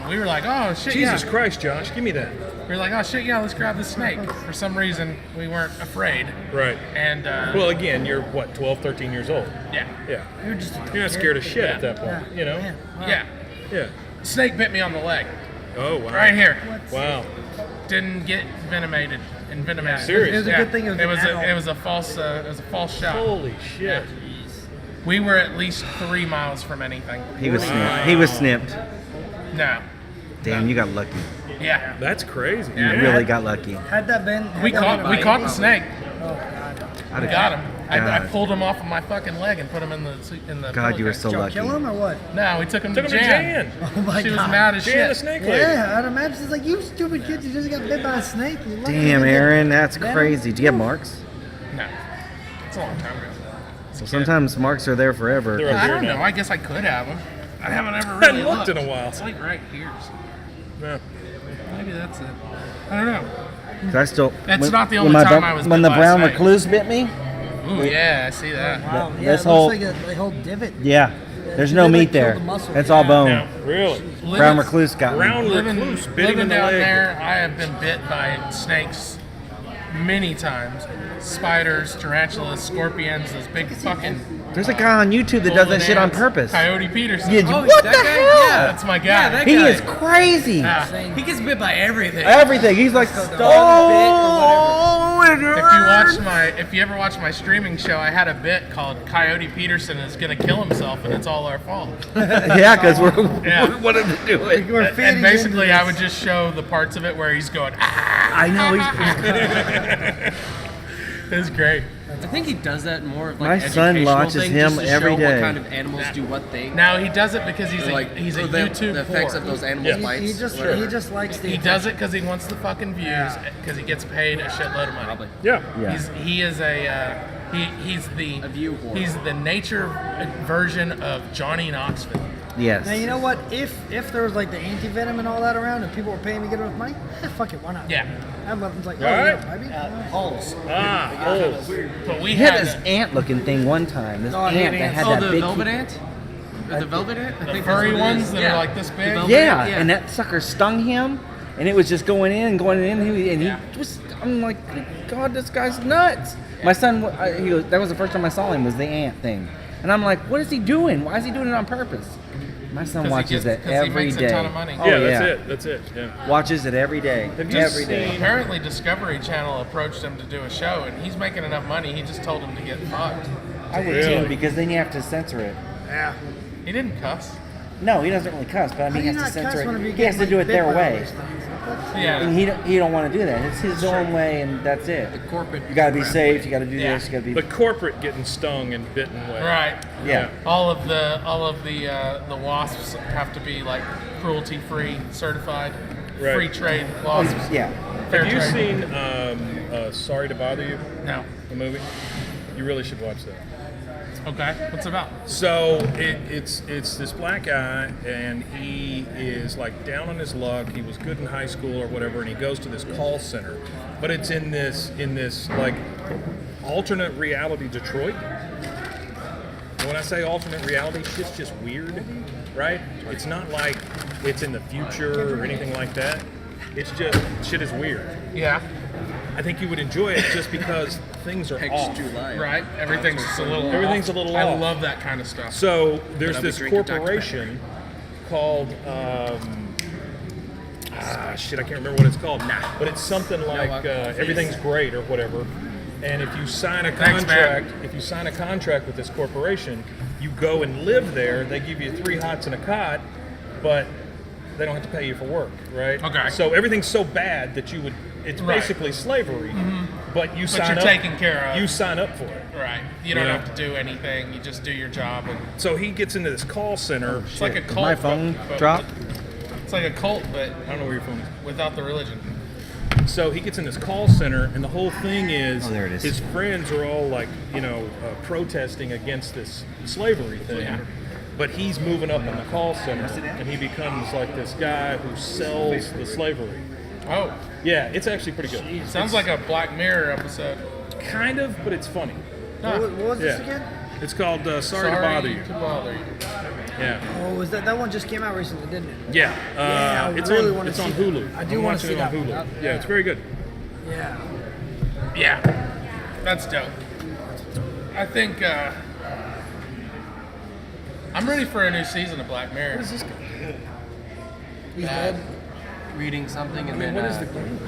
we were like, oh, shit, Jesus yeah. Christ, Josh, give me that. We were like, oh, shit, yeah, let's grab the snake. For some reason, we weren't afraid. Right. And, Well, again, you're what, 12, 13 years old? yeah. Yeah. You're just a You're not scared of shit at that Yeah. point, you know? Man, wow. Yeah. Yeah. Snake bit me on the leg. Oh, wow. Right here. Wow. Didn't get envenomated. Serious? It was a good thing it was an adult. it was a false shot. Holy shit. We were at least 3 miles from anything. He was snipped. He was snipped. No. Damn, you got lucky. Yeah. That's crazy. You Yeah. really got lucky. Had that been... We caught the snake. Oh, God. I'd We have- got him. I God. pulled him off of my fucking leg and put him in the God, you were pillowcase. so Did y'all lucky. kill him or what? No, we took him Took to him to Jan. Jan. Oh, my She was God. mad as Jan the shit. snake lady. Yeah, I'd imagine it's like, you stupid kids, you just got bit by a snake. You lucky Damn, to get Aaron, that's venom. crazy. Do you have marks? No. It's a long time ago. Well, sometimes marks are there forever. They're I there don't now. know. I guess I could have them. I haven't ever I really hadn't looked in a while. It's like right here. Yeah. Maybe that's it. I don't know. 'Cause I still. That's not the when only my time bu- I was When bit the by a brown snake. recluse bit me. Ooh, yeah, I see that. Wow, Th- yeah, this it whole- looks like a whole divot. Yeah, there's They, no like, meat killed there. the muscle. It's all bone. Now, really? Brown recluse got me. Brown Living, recluse bit him in living the down leg. there, I have been bit by snakes many times. Spiders, tarantulas, scorpions, those big fucking There's a guy on YouTube that does that shit on ants. purpose. Coyote Peterson. Yeah, Oh, what that the guy? hell? Yeah. that's my guy. Yeah, that He guy. is crazy. Yeah. He gets bit by everything. Everything. He's like, oh, it hurts. If you ever watch my streaming show, I had a bit called Coyote Peterson is gonna kill himself and it's all our fault. Yeah, because Yeah. what did we do it? We're feeding And basically, into I this. would just show the parts of it where he's going, ah, I know. He's, it's great. I think he does that more of like My an son educational watches thing, him just to every show day. What kind of animals do what thing? Now he does it because he's Or, like he's a the YouTube effects whore. of those animals' Yeah. bites. He just likes the He does it because he wants the fucking views because he gets paid a shitload of money. Probably. Yeah. Yeah. He's the A view whore. he's the nature version of Johnny Knoxville. Yes. Now you know what? If there was like the anti-venom and all that around, and people were paying me to get it with money, fuck it, why not? Yeah, I'm like, oh All right. yeah, maybe. Holes. but we He had had this ant-looking thing one time. This Oh, I hate ant that ants. had Oh, that the big. velvet ant? The velvet ant? I the think furry that's what it ones is. that Yeah. are like this big. The velvet Yeah, ant, and that sucker stung him, and it was just going in and going in, and he was. I'm like, good God, this guy's nuts. My son, he goes, that was the first time I saw him was the ant thing, and I'm like, what is he doing? Why is he doing it on purpose? My son watches it he every makes day. a ton of money. Oh, Yeah, that's it. Yeah. Watches it every day. Have you Every day. seen- Apparently, Discovery Channel approached him to do a show, and he's making enough money. He just told him to get fucked. I would Really? too, because then you have to censor it. He didn't cuss. No, he doesn't really cuss, but I How mean, do he you has to not cuss censor whenever it. you He has get to do it bit their by way. those things? Yeah. And he don't want to do that. It's his own way, and that's it. The corporate. You gotta be safe. You gotta do Yeah. this. You gotta be. The corporate getting stung and bitten way. Right. Yeah. All of the wasps have to be like cruelty free certified, Right. free trade wasps. Yeah. Fair Have you trade. seen Sorry to Bother You, No. the movie? You really should watch that. Okay. What's it about? So it's this black guy, and he is like down on his luck. He was good in high school or whatever, and he goes to this call center, but it's in this like alternate reality Detroit. And when I say alternate reality, shit's just weird, right? It's not like it's in the future or anything like that. It's just shit is weird. Yeah. I think you would enjoy it just because things are off. Right. Everything's just a little. Everything's off. a little I off. love that kind of stuff. So there's I'll be this drinking Dr. corporation called shit, I can't remember what it's called. But it's something like everything's great or whatever. And if you sign a Thanks, man. contract with this corporation, you go and live there. They give you 3 hots and a cot, but they don't have to pay you for work, right? Okay. So everything's so bad that it's Right. basically slavery. but you But sign you're up. taken care of. You sign up for it. Right. You don't Yeah. have to do anything. You just do your job. And So he gets into this call center. it's like a Did cult. my phone but drop? It's like a cult, but I don't know where your phone is. without the religion. So he gets in this call center, and the whole thing is, Oh, there it is. his friends are all like, protesting against this slavery thing. Yeah. But he's moving up in the call center, and he becomes like this guy who sells the slavery. Oh, Yeah, it's actually pretty good. sounds like a Black Mirror episode. Kind of, but it's funny. What was this Yeah. again? It's called Sorry to Bother You. To bother you. Yeah. Oh, was that one just came out recently, didn't it? Yeah. Yeah, I it's really on wanna it's on see Hulu. that. I do I'm wanna watching see it on that one. Hulu. Yeah. It's very good. Yeah. Yeah, that's dope. I think I'm ready for a new season of Black Mirror. He's Bad. dead. Reading something and then. What is the game?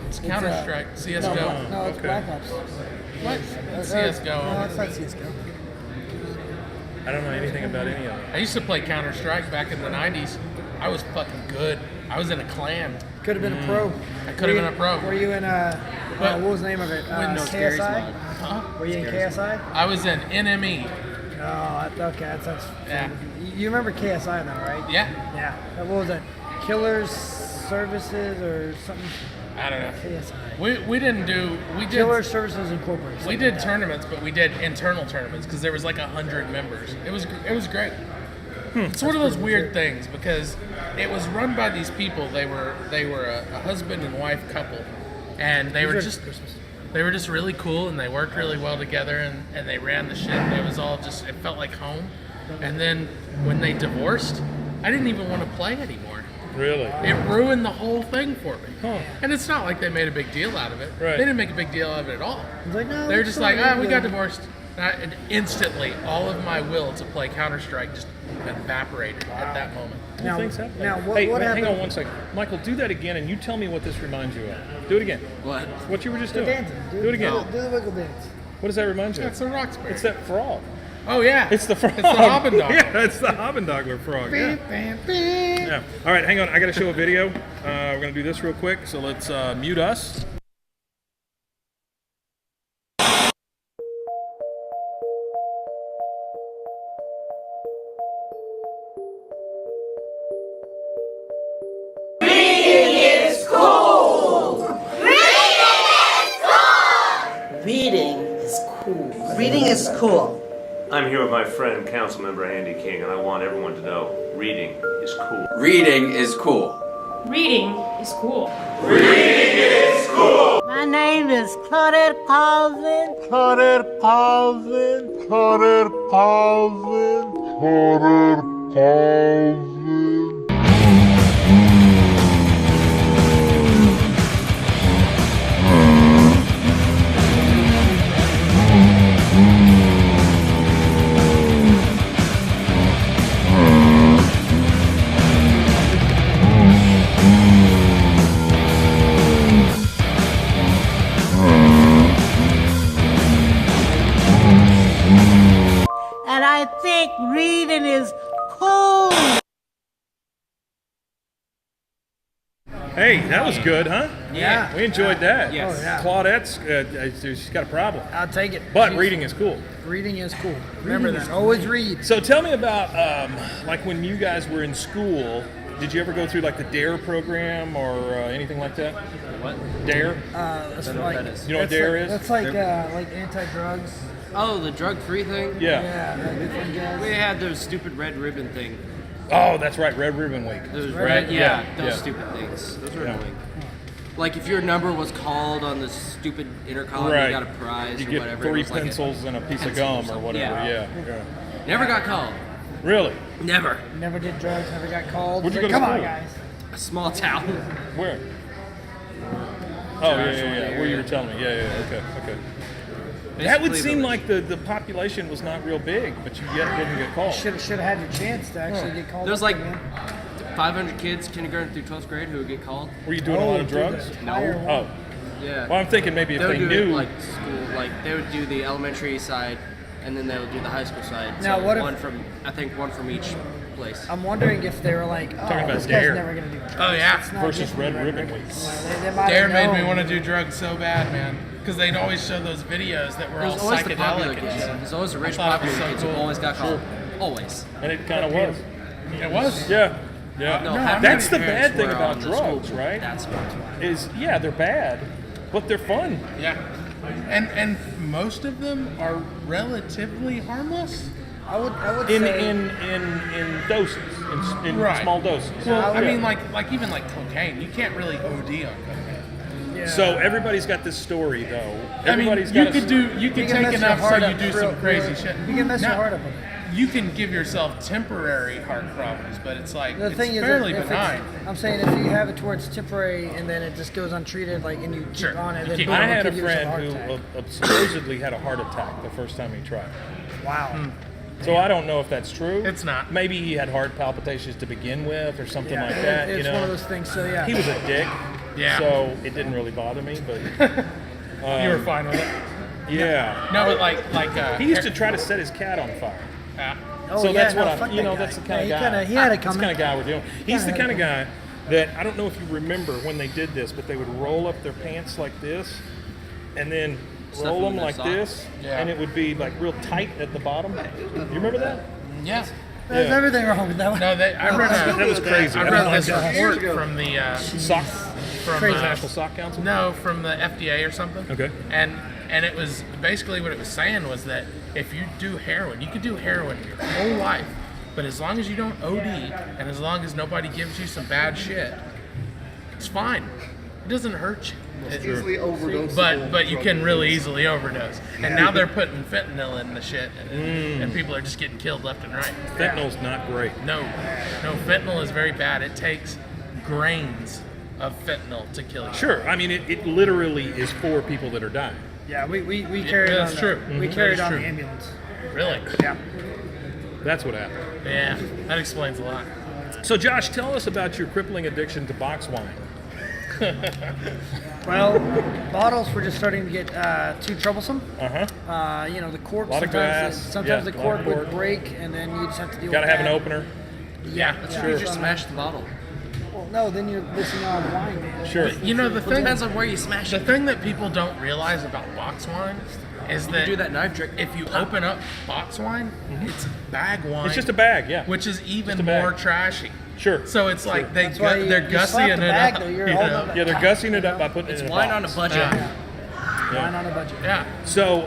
It's Counter Strike, No, CS:GO. no, it's Okay. Black Ops. What? It's CS:GO. No, it's not CS:GO. I don't know anything about any of it. I used to play Counter Strike back in the '90s. I was fucking good. I was in a clan. Could have been a pro. I could have been a pro. Were you in But- what was the name of it? no, Scary KSI? Slide. Huh? Were you in KSI? I was in NME. Oh, okay, that sounds. Yeah. You remember KSI though, right? Yeah. Yeah. What was that? Killers Services or something? I don't know. KSI. We didn't do. We did. Killer Services Incorporated. We something did like that. tournaments, but we did internal tournaments because there was like 100 members. It was great. It's one of those weird things because it was run by these people. They were a husband and wife couple, and they were just really cool and they worked really well together and they ran the shit. And it was all just it felt like home. And then when they divorced, I didn't even want to play anymore. Really? It ruined the whole thing for me. Huh. And it's not like they made a big deal out of it. Right. They didn't make a big deal out of it at all. It's like, no, They're it's just not like, we good. got divorced. And instantly, all of my will to play Counter-Strike just evaporated at that moment. Now, Things happen. now what, Hey, what hang happened? on one second. Michael, do that again, and you tell me what this reminds you of. Do it again. What? What you were just The doing. dancing. Do it again. Do the wiggle dance. What does that remind you of? It's a Roxbury. It's that frog. Oh, yeah. It's the frog. It's the Hobbendogger. Yeah, it's the Hobbendogger frog. Yeah. Yeah. All right, hang on. I got to show a video. We're going to do this real quick. So let's mute us. Reading is cool. Reading is cool. I'm here with my friend, Councilmember Andy King, and I want everyone to know reading is cool. Reading is cool. Reading is cool. My name is Claudette Paulson. Claudette Paulson, Claudette Paulson, Claudette Paulson. And I think reading is cool. Hey, that was good, huh? Yeah. We enjoyed that. Yes. Oh, yeah. Claudette's, she's got a problem. I'll take it. But reading is cool. Reading is cool. Remember that. Always read. So tell me about, like when you guys were in school, did you ever go through like the DARE program or anything like that? What? DARE? That's I don't know like, what that is. You know what that's DARE like, is? That's like anti-drugs. Oh, the drug-free thing? Yeah. Yeah, that different jazz. We had those stupid red ribbon thing. Oh, that's right, Red Ribbon Week. Those Right, yeah, yeah, those yeah. stupid things. Those were Yeah. annoying. Like if your number was called on the stupid intercom, Right. you got a prize You or get whatever. It 3 was like a pencils and a piece of pencil or gum or something. whatever. Yeah. Yeah. Never got called. Really? Never. Never did drugs, never got called. Where'd you Like, go to come on, school? guys. A small town. Where? Oh, yeah. area. Where you were telling me. Yeah. Okay. That would Basically, seem the- like the population was not real big, but you yet didn't get called. Should have had your chance to actually get called. There's up like there, man. 500 kids, kindergarten through 12th grade, who would get called. Were you doing a lot of drugs? No. Oh. Yeah. Well, I'm thinking maybe if They would they do knew. it like school, like they would do the elementary side, and then they would do the high school side. Now, so what if- one from each place. I'm wondering if they were like, oh, Talking about this guy's Dare. never gonna do drugs. Oh, yeah. It's not Versus good for Red the Ribbon Week. They might Dare have made me known. want to do drugs so bad, man. Because they'd always show those videos that were all There's always the popular psychedelic kids. and shit. There's always the rich I thought it was popular so kids who cool. always got caught. Always. And it kind of was. It was. Yeah. Yeah. No, That's the parents bad thing were about on the drugs, school. right? That's why. Is yeah, they're bad, but they're fun. Yeah. And most of them are relatively harmless. I would In say in doses, in Right. small doses. Well, I Yeah. mean, like even like cocaine, you can't really OD on cocaine. yeah. So everybody's got this story though. I mean, Everybody's you got could a, you can can take mess your enough so heart you up do real- some crazy real- shit. you can mess your Now, heart up with it. You can give yourself temporary heart problems, but it's like The it's thing is, fairly if benign. I'm saying if you have it towards temporary and then it just goes untreated, like, and you keep Sure. on it, You then keep boom, I it had a could give you some friend heart who attack. supposedly had a heart attack the first time he tried. Wow. So I don't know if that's true. It's not. Maybe he had heart palpitations to begin with, or something Yeah, like that. It's you know, one of those things. So yeah, he was a dick. Yeah. So it didn't really bother me, but You were fine with it. yeah. No, but like He used to try to set his cat on fire. Oh, So yeah, that's no, what fuck I'm. You that know, guy. that's the kind Yeah, of guy. he had it That's the coming. kind of guy we're doing. He's the had kind it of guy that I don't know if you remember when they did this, but they would roll up their pants like this, and then Stuff roll them them in their like sock. this, Yeah. and it would be like real tight at the bottom. You remember that? Yeah. There's Yeah. everything wrong with that one. No, I read That was crazy. I I read don't this like report from the sock. from Crazy National Sock Council. No, from the FDA or something. Okay. And it was basically what it was saying was that if you do heroin, you could do heroin your whole life, but as long as you don't OD and as long as nobody gives you some bad shit, it's fine. It doesn't hurt you. Easily overdose. But you can really easily overdose. And now they're putting fentanyl in the shit, and people are just getting killed left and right. Fentanyl's not great. No, fentanyl is very bad. It takes grains of fentanyl to kill you. Sure. I mean, it literally is for people that are dying. Yeah, we carried on. that's true. We Mhm. carried That is on true. the ambulance. Really? Yeah. That's what happened. Yeah, that explains a lot. So, Josh, tell us about your crippling addiction to box wine. Well, bottles were just starting to get too troublesome. Uh-huh. You know, the cork. Lot of glass. Sometimes Yeah, the lot cork of would cork. break, and then you just have to deal Got to with have that. an opener. Yeah, that's You just smash the bottle. Well, no, then you're missing out on wine, man. Sure. You know, the thing Depends on where you smash the it. thing that people don't realize about box wine is You that do that knife trick. if you open up box wine, it's bag wine. It's just a bag, yeah. which is even a bag. more trashy. Sure. So it's like That's why they're you slap gussying the it bag, up. though, you're you holding know? it Yeah, they're gussing it up by putting It's it in wine a on a box. budget. Yeah. Wine on a budget. Yeah. So,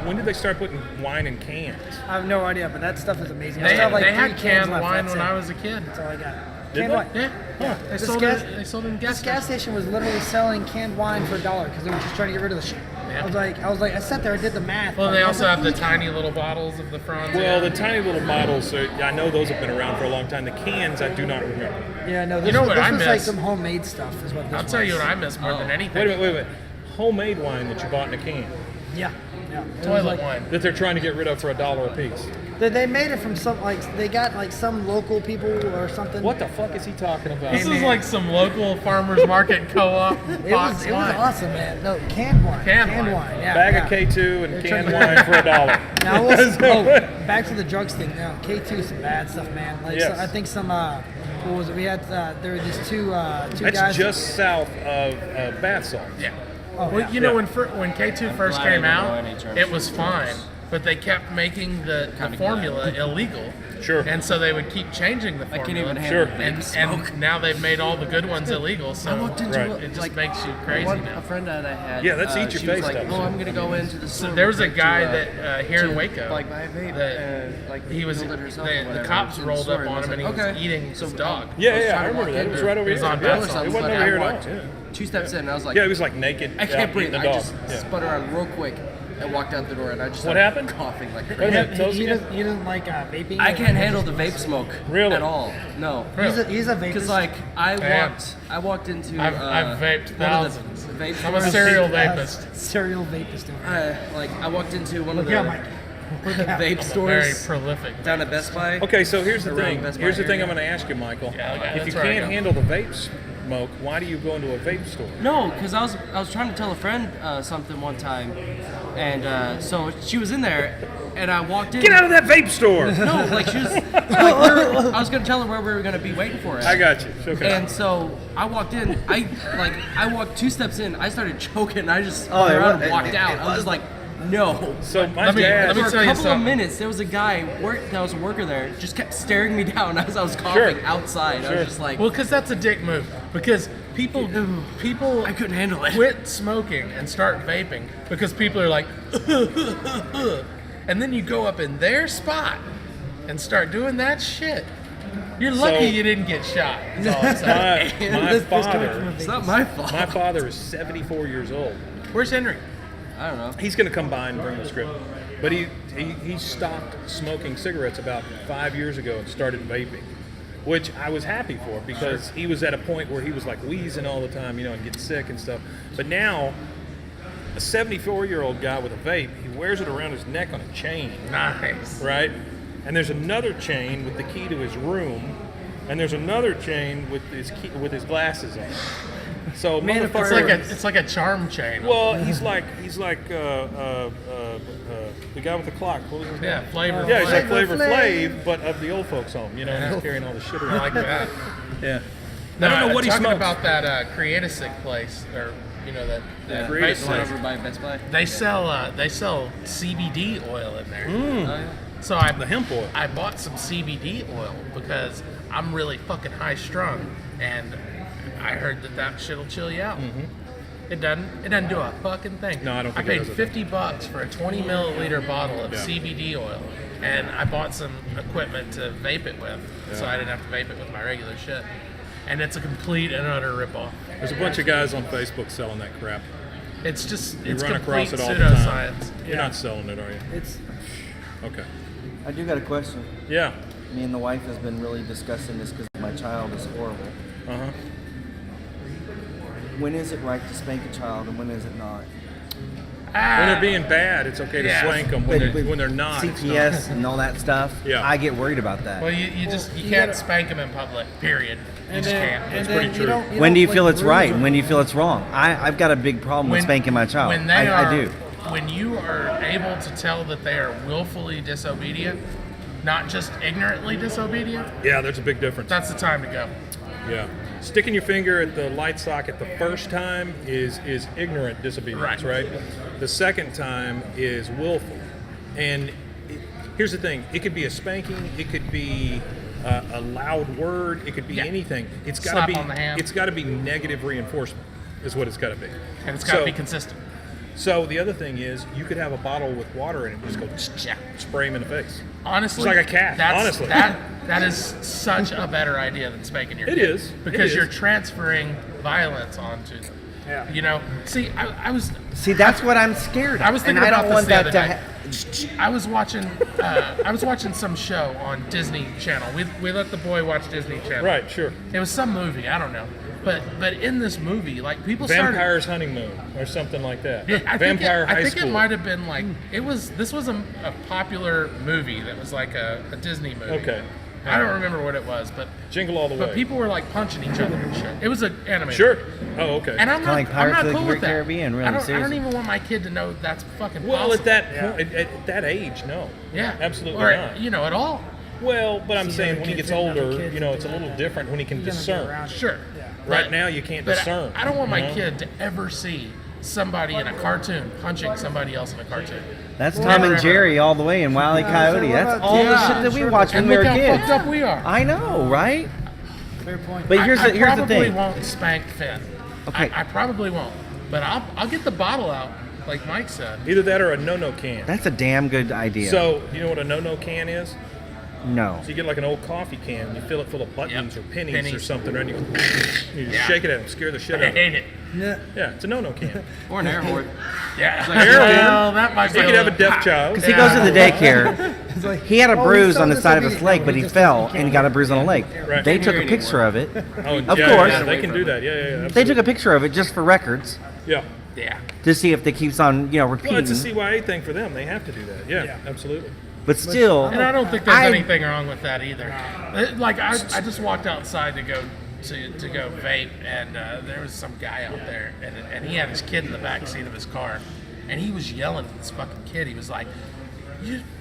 when did they start putting wine in cans? I have no idea, but that stuff is amazing. I They, still have like they 3 had cans canned left. wine That's when it. I was a kid. That's all I got. Did Canned they? wine. Yeah. They This sold gas- it. They sold it in gas This gas stations. station was literally selling canned wine for $1 because they were just trying to get rid of the shit. Yeah. I was like, I sat there, I did the math. Well, like, they I was also like, have the tiny little bottles of the Franz. Well, the tiny little models, I know those have been around for a long time. The cans, I do not remember. Yeah, no, this, know was, what this I was like miss? some homemade stuff, is what this I'll tell you was. what I miss more than anything. Wait a minute. Homemade wine that you bought in a can Yeah, yeah. It was Toilet like, wine. that they're trying to get rid of for $1 a piece. They made it from some, like, they got like some local people or something. What the fuck is he talking about? This is like some local farmers market co-op It box was, it was wine. awesome, man. No, canned wine. Canned wine. yeah. Bag yeah. of K2 and They're canned trying wine for $1. Now, oh, back to the drugs thing. Now, K2 is some bad stuff, man. Like, Yes. so I think some, what was it? We had, there were these two guys. That's just south of bath salts. Yeah. Oh, Well, yeah. you know, when K2 first glad I came didn't know out, any terms. it was fine, but they kept making the formula illegal. Sure. And so they would keep changing the I formula. can't even Sure. handle and, vape smoke. and now they've made all the good ones illegal, so I walked into Right. it just like makes you crazy a now. friend that I had. Yeah, let's eat your she was face like, stuff. oh, I'm gonna go into the store. There was a real quick guy to, that here in to, Waco, like buy a vape, that and like he was build it herself or the whatever. cops She was in the rolled store, up and I on was him and he like, was okay. eating his dog. Yeah, was yeah, trying I to remember walk that. It was in right over It was here. on Bath Bath salt. Salts, It wasn't but over I here at all. walked Yeah. 2 steps in, and I was like, Yeah, he was like naked. I can't breathe. The I dog. just Yeah. sputtered out real quick and walked out the door, and I just What started happened? coughing like Wait a crazy. minute. Tell us He again. doesn't like vaping. I or- can't handle the vape smoke Really? at all. No. He's a vapist. Because like I Damn. walked into. I've vaped one of the thousands. vape I'm a stores. serial vapist. Serial vapist. I walked into one of Yeah, the Mike. Were the vape Very stores prolific. down at Best Buy? Okay, so here's the Around thing. Best Buy Here's the thing area? I'm going to ask you, Michael. Yeah, okay, if you that's where I can't go. handle the vape smoke, why do you go into a vape store? No, because I was trying to tell a friend something one time, and so she was in there, and I walked in. Get out of that vape store! No, like she was. I was gonna tell her where we were gonna be waiting for her. I got you. It's okay. And so I walked in. I walked 2 steps in. I started choking. And I just Oh, turned it around was- and walked it- out. it I was was- like, no. So my Let me dad. For tell a you couple of something. minutes, there was a guy that was a worker there, just kept staring me down as I was coughing Sure. outside. I Sure. was just like, Well, because that's a dick move. Because people I couldn't handle it. quit smoking and start vaping because people are like, and then you go up in their spot and start doing that shit. You're lucky you didn't get shot. That's all I'm saying. My father. It's not my fault. My father is 74 years old. Where's Henry? I don't know. He's going to come by and bring the script. But he stopped smoking cigarettes about 5 years ago and started vaping, which I was happy for because he was at a point where he was like wheezing all the time, and getting sick and stuff. But now, a 74-year-old guy with a vape, he wears it around his neck on a chain, Nice. right? And there's another chain with the key to his room, and there's another chain with his glasses on. So It's like a charm chain. well, he's like the guy with the clock. What was his name? Yeah, Flavor Yeah, he's like Flav. Flavor Flav, but of the old folks' home. And he's carrying all the shit I around. like that. Yeah. I don't know what he talking smokes. about that Create-A-Sick place, or that Create-A-Sick. vape One place. over by Best Buy. They sell CBD oil in there. Oh, yeah. So The hemp oil. I bought some CBD oil because I'm really fucking high strung, and I heard that shit'll chill you out. It doesn't do a fucking thing. No, I don't think I it paid does. $50 for a 20 milliliter bottle of Yeah. CBD oil, and I bought some equipment to vape it with, so I didn't have to vape it with my regular shit. And it's a complete and utter ripoff. There's a bunch of guys on Facebook selling that crap. It's just You it's run complete across it all the time. pseudoscience. You're not selling it, are you? It's. Okay. I do got a question. Yeah. Me and the wife has been really discussing this because my child is horrible. Uh-huh. When is it right to spank a child and when is it not? When they're being bad, it's okay to Yeah. swank them. When they're not, it's CPS and all that stuff. Yeah. I get worried about that. Well, you can't spank them in public. Period. You just can't. That's pretty true. When do you feel it's right and when do you feel it's wrong? I've got a big problem with spanking my child. When they I are, do. When you are able to tell that they are willfully disobedient, not just ignorantly disobedient, Yeah, there's a big difference. that's the time to go. Yeah. Sticking your finger at the light socket the first time is ignorant disobedience, right? The second time is willful. And here's the thing. It could be a spanking. It could be a loud word. It could be anything. It's got Slap to be on the hand. It's got to be negative reinforcement is what it's got to be. And it's got to be consistent. So the other thing is you could have a bottle with water in it and just go spray him in the face. Honestly, It's like a cat, honestly. that is such a better idea than spanking your It kid. is. Because It is. you're transferring violence onto them. Yeah. See, I was See, that's what I'm scared of. I was thinking and I about don't this want the that other to day. I was watching some show on Disney Channel. We let the boy watch Disney Channel. Right, sure. It was some movie, I don't know. But in this movie, like people Vampire's Honeymoon or something like that. started. I Vampire High think School. it might have been like this was a popular movie that was like a Disney movie. Okay. I don't remember what it was, but Jingle All the Way. But people were like punching each other and shit. It was an anime. Sure. Oh, okay. And I'm Kinda not, like I'm Pirates not of the cool with that. Caribbean, really, I don't seriously. even want my kid to know that's fucking Well, possible. at that point, at that age, no. Yeah. Absolutely or, not. At all. Well, but I'm saying when he kids gets and other older, kids it's a little different when he can discern. Sure. Right But- now, you can't but discern. I don't want my you know? kid to ever see somebody in a cartoon punching somebody else in a cartoon. That's Tom Never, and ever. Jerry all the way and Wile E. Coyote. That's all the shit that we watched when And we look were how kids. fucked up we are. I know, right? Fair point. But here's I the probably thing. won't spank Finn. Okay. I probably won't. But I'll get the bottle out, like Mike said. Either that or a no-no can. That's a damn good idea. So, you know what a no-no can is? no. So you get like an old coffee can, and you fill it full of buttons Yep. or pennies, Pennies. or something, and you just Yeah. shake it at them, scare the shit I out of them. hate it. Yeah, it's a no-no can. Or an air horn. Yeah. Well, that might be You a could have a little- deaf child. Because he goes to the daycare. He had a bruise on the side of his leg, but he fell and got a bruise on the leg. Right. They took a picture of it. Oh, Of yeah, course. yeah, they can do that. Yeah, yeah, yeah. They took absolutely. a picture of it just for records. Yeah. Yeah. to see if it keeps on, Well, repeating. it's a CYA thing for them. They have to do that. Yeah, absolutely. But still, And I don't think there's I- anything wrong with that either. Like I just walked outside to go vape, and there was some guy out there, and he had his kid in the back seat of his car, and he was yelling at this fucking kid. He was like,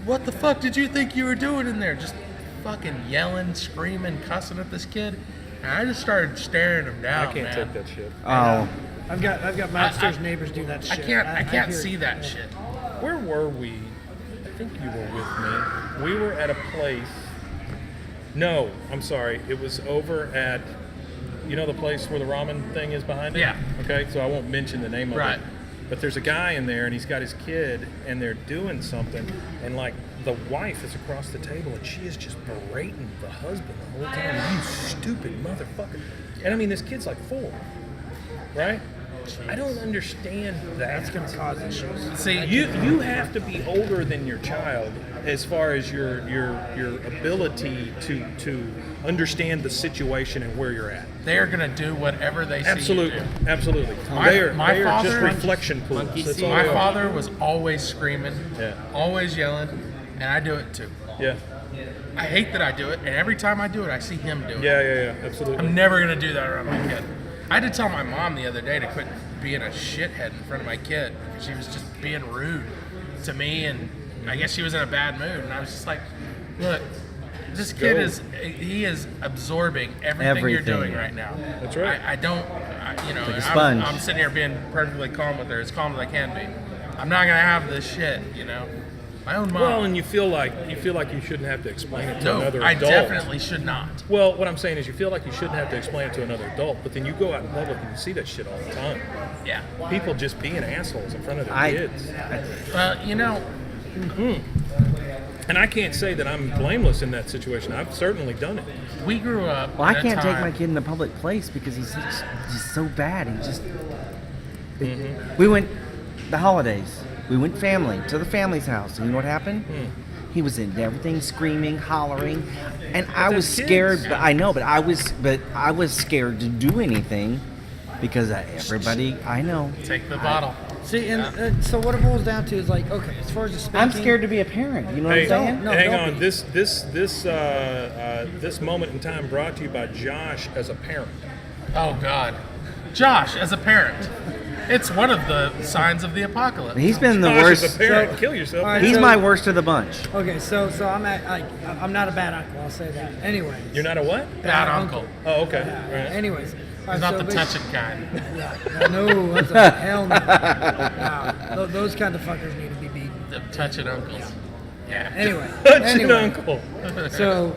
"What the fuck did you think you were doing in there?" Just fucking yelling, screaming, cussing at this kid. And I just started staring him down. I can't man. take that shit. Oh, I've got my upstairs neighbors do that shit. I can't hear see it. that shit. Where were we? I think you were with me. We were at a place. No, I'm sorry. It was over at, the place where the ramen thing is behind it? Yeah. Okay, so I won't mention the name of Right. it. But there's a guy in there, and he's got his kid, and they're doing something, and like the wife is across the table, and she is just berating the husband the whole time. You stupid motherfucker! And I mean, this kid's like 4, right? I don't understand that. That's gonna cause issues. See, You have to be older than your child as far as your ability to understand the situation and where you're at. they're gonna do whatever they see Absolutely, you do. absolutely. My- they are my just father- reflection pools. That's all My they are. father was always screaming, Yeah. always yelling, and I do it too. Yeah, I hate that I do it, and every time I do it, I see him do it. yeah, absolutely. I'm never gonna do that around my kid. I had to tell my mom the other day to quit being a shithead in front of my kid because she was just being rude to me, and I guess she was in a bad mood, and I was just like, look, this kid is absorbing everything you're Everything. doing right now. That's right. I don't, like a sponge. I'm sitting here being perfectly calm with her, as calm as I can be. I'm not gonna have this shit, My own mom. Well, and you feel like you shouldn't have to explain it to no, another I adult. definitely should not. Well, what I'm saying is you feel like you shouldn't have to explain it to another adult, but then you go out in public and you see that shit all the time. Yeah. People just being assholes in front of their kids. And I can't say that I'm blameless in that situation. I've certainly done it. We grew up. well, I in a can't take time- my kid in a public place because he's so bad. He just. We went the holidays. We went to the family's house. And you know what happened? He was in everything, screaming, hollering, and I was scared. But I know, but I was scared to do anything because everybody I know. Take the bottle. See, and so what it boils down to is like, okay, as far as the spanking, I'm scared to be a parent. You know what I'm saying? No, hang don't on. be. This moment in time brought to you by Josh as a parent. Oh God, Josh, as a parent, it's one of the signs of the apocalypse. He's been the Josh worst. as a parent, So- kill yourself. all right, He's so- my worst of the bunch. Okay, so I'm not a bad uncle. I'll say that. Anyways, You're not a what? Bad uncle. Oh, okay. Right. Anyways, He's not the touching kind. No, that's a hell no. No, those kind of fuckers need to be beaten. The touching uncles. Yeah. Anyway, Touching uncle. So,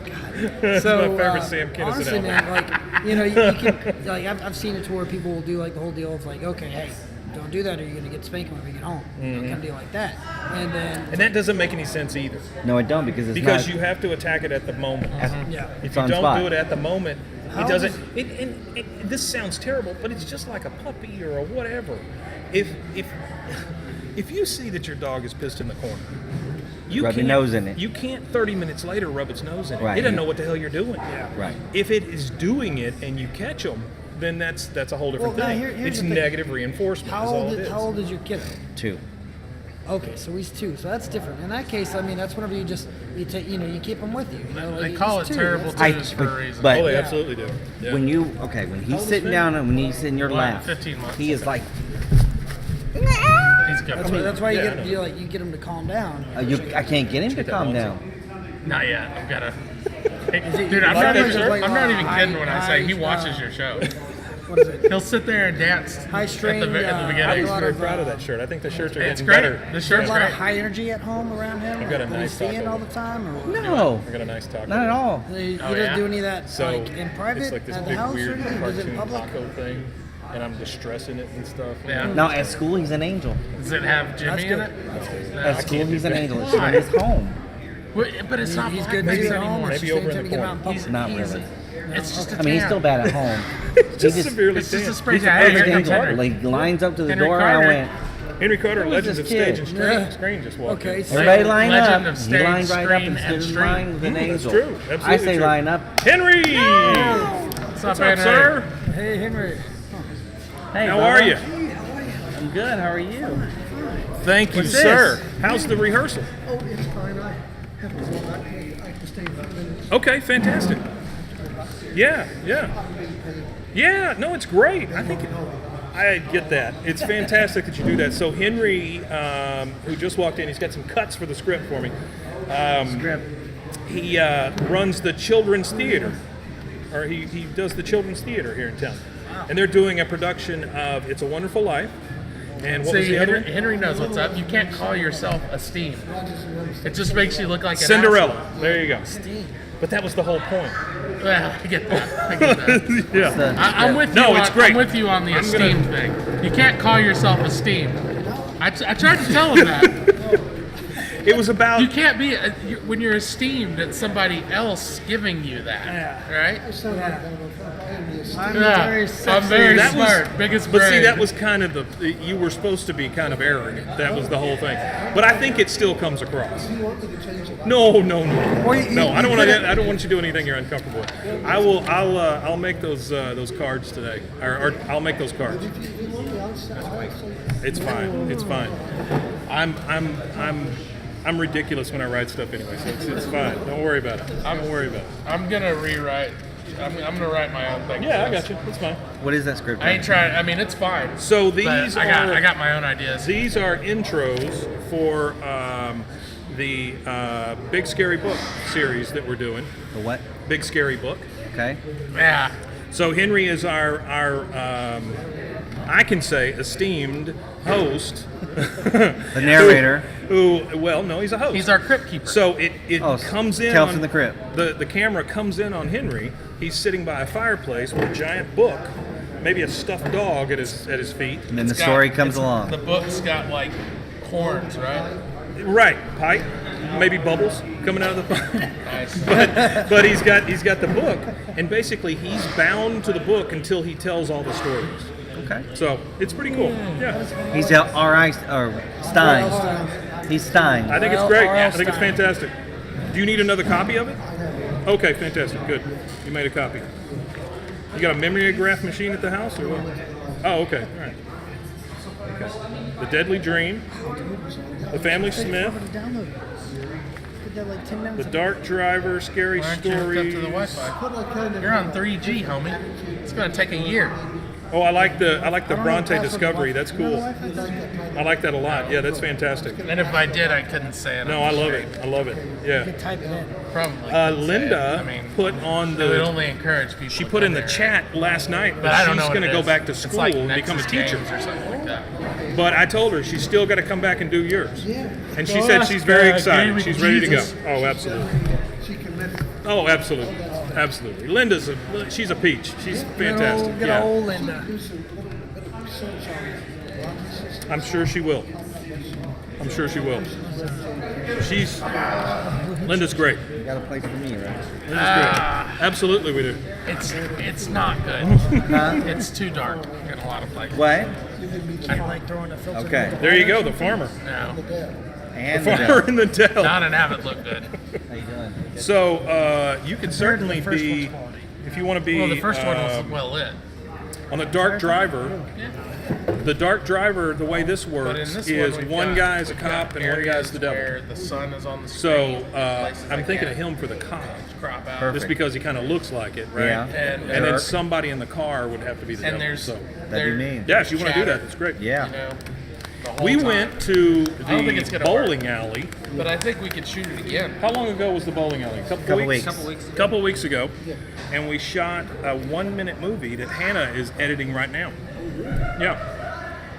That's my favorite Sam Kinison honestly, album. man, like you can like I've seen it to where people will do like the whole deal of like, okay, hey, don't do that or you're gonna get spanked when we get home. Kind of deal like that, and then And that doesn't make any sense either. No, I don't because it's Because not. you have to attack it at the moment. yeah. If It's you on don't spot. do it at the moment, How it doesn't. does- This sounds terrible, but it's just like a puppy or a whatever. If you see that your dog is pissed in the corner, you Rub your can't- nose in it. You can't 30 minutes later rub its nose in it. Right. It doesn't know what the hell you're doing. Right. If it is doing it and you catch them, then that's a whole different Well, now thing. here's It's the thing. negative reinforcement. How is all old it is. how old is your kiddo? 2. Okay, so he's 2, so that's different. In that case, I mean, that's whenever you take, you keep him with you. They call it he's 2, terrible that's- twos for a reason. But Oh, they Yeah. absolutely do. Yeah. when he's sitting down and when he's in your Well, lap, 15 months. he is like, He's good. That's why you Yeah, I know. you get him to calm down. I can't get him to calm down. Not yet. I've got to. it- Dude, I'm like not that even. shirt? I'm not even High- kidding when I say he high- watches your show. What is it? He'll sit there and dance High strain, at the I'm beginning. a lot very of, proud of that shirt. I think the shirts are It's getting great. better. The A shirt's lot of great. high energy at home around him. I've got a That nice he's seeing taco. all the time. Or No, I got a nice taco. not at all. He Oh, doesn't yeah? do any of that So like in private it's like this at the big house or weird anything. He does it in cartoon public. taco thing, and I'm distressing it and stuff. Yeah. Now at school he's an angel. Does it have That's Jimmy in good. it? That's good. No. At school he's an angel. It's Why? not his home. But it's not He's like good this maybe at home anymore. or Maybe she's over in trying the to get him out in corner. public. Not He's- really. It's just a I mean, he's tan. still bad at home. Just severely It's just a tan. spray He's a tan. Hey, here perfect comes angel. Henry. Like lines up to the Henry door, and I Carter. went. Henry Carter, Who is Legends this of Stage kid? and Yeah. Screen just walked Okay, in. so Everybody line Legend up. of He stage, lined right up screen, and and stood in stream. line with an That's angel. true. Absolutely I say true. line up. Henry! What's What's up, up, Henry? sir? Hey Henry. Hey, How Bubba. are you? I'm good. How are you? Thank you, What's this? sir. How's the rehearsal? Oh, it's fine. I have to go back. I can stay 5 minutes. Okay, fantastic. Yeah. Yeah, no, it's great. I get that. It's fantastic that you do that. So Henry, who just walked in, he's got some cuts for the script for me. He runs the children's theater, or he does the children's theater here in town. And they're doing a production of It's a Wonderful Life. And what was See, the other one? Henry knows what's up. You can't call yourself esteemed. It just makes you look like an Cinderella. asshole. There you go. But that was the whole point. Well, I get that. Yeah. I'm with you. No, it's great. I'm with you on the esteemed thing. You can't call yourself esteemed. I tried to tell him that. It was about. You can't be when you're esteemed. It's somebody else giving you that, right? I'm Yeah, very I'm very That was- smart. Biggest But see, brain. that was kind of you were supposed to be kind of arrogant. That was the whole thing. But I think it still comes across. No. No, I don't want to. I don't want you to do anything you're uncomfortable with. I will. I'll make those cards today, or I'll make those cards. It's fine. It's fine. I'm ridiculous when I write stuff anyway, so it's fine. Don't worry about it. Don't worry about it. I'm gonna rewrite. I'm gonna write my own thing. Yeah, I got you. That's fine. What is that script? I ain't trying. I mean, it's fine. So but these I got my own ideas. These are intros for the Big Scary Book series that we're doing. The what? Big Scary Book. Okay. Yeah. So Henry is our I can say esteemed host. The narrator. Well, no, he's a host. He's our crypt keeper. So it comes in. Tales on, from the Crypt. The camera comes in on Henry. He's sitting by a fireplace with a giant book, maybe a stuffed dog at his feet. And then the story comes The along. book's got like horns, right? Right, pipe, maybe bubbles coming out of the pipe. Nice. but he's got the book, and basically he's bound to the book until he tells all the stories. Okay. So it's pretty cool. Yeah, He's R.I. or Stein. He's Stein. I think it's great. I think it's fantastic. Do you need another copy of it? Okay, fantastic. Good. You made a copy. You got a mimeograph machine at the house, or what? Oh, okay. All right. Okay. The Deadly Dream. The Family Smith. The Dark Driver. Scary Why aren't you hooked up Story. to the Wi-Fi? You're on 3G, homie. It's gonna take a year. Oh, I like the Bronte Discovery. That's cool. I like that a lot. Yeah, that's fantastic. And if I did, I couldn't say it. No, I love it. I love it. Yeah. Type it in. Probably. couldn't say Linda it. I mean, put on it would the. only encourage people. She to put go in the there. chat last night, But but I don't she's know what going to it go is. back to It's school like and become a Nexus teacher. Games or something like that. But I told her she's still got to come back and do yours. And she said she's very excited. She's ready to go. Oh, absolutely. Oh, absolutely. Absolutely. She's a peach. She's fantastic. Good Yeah. old Linda. I'm sure she will. I'm sure she will. Linda's great. You got a place for me, right? Linda's great. Absolutely, we do. It's not good. It's too dark in a lot of places. What? I like throwing a filter. Okay. There you go, the farmer. No, And The farmer in the Dell. not an Abbott look good. How you doing? So you can certainly first be, one's quality. if you want to be Well, the first one was well lit. on the Dark Driver. The Dark Driver, the way this But works in this is we've one got- guy's a we've cop got and one guy's areas the devil. where the sun is on the So screen, places I'm they thinking can't of him for the cop, crop out. just because he kind of looks like it, right? Yeah. And then there- somebody in the car would have to be the devil. there's So That'd be me. yeah, if you want to do chatter, that, that's great. Yeah. You know, the whole We time. went to I don't think it's the gonna work. bowling alley. But I think we could shoot it again. How long ago was the bowling alley? A Couple weeks. Couple weeks ago, and we shot a 1-minute movie that Hannah is editing right now. Yeah.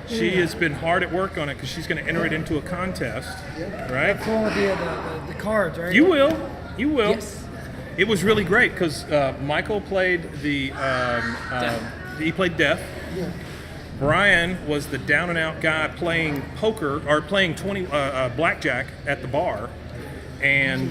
She has been hard at work on it because she's going to enter it into a contest, right? That's the one with the cards, right? You will. You will. Yes. It was really great because Michael played he played Death. Brian was the down and out guy playing poker or playing blackjack at the bar, and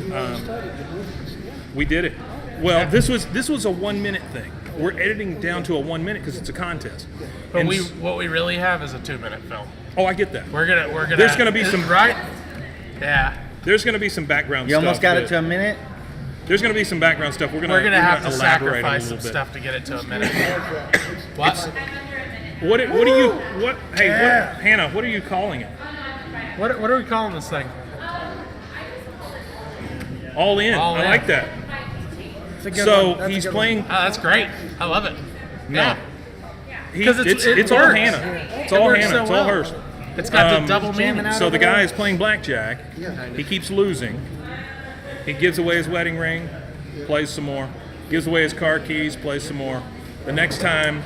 we did it. Well, this was a 1-minute thing. We're editing down to a 1 minute because it's a contest. But And what we really have is a 2-minute film. Oh, I get that. We're gonna. There's gonna be some right. Yeah. There's going to be some background You stuff. almost got it that- to a minute? There's going to be some background stuff. We're going We're gonna have to elaborate sacrifice a some little bit. stuff to get it to a minute. What? What do you Hannah? What are you calling it? What are we calling this thing? All in. All I in. like that. It's a good So one. That's a he's good playing. one. That's great. I love it. No. Yeah. It's all works. Hannah. It's It all works Hannah. so It's all well. hers. It's got the double jamming meaning. out. So the over guy there? is playing blackjack. He keeps losing. He gives away his wedding ring, plays some more. Gives away his car keys, plays some more. The next time,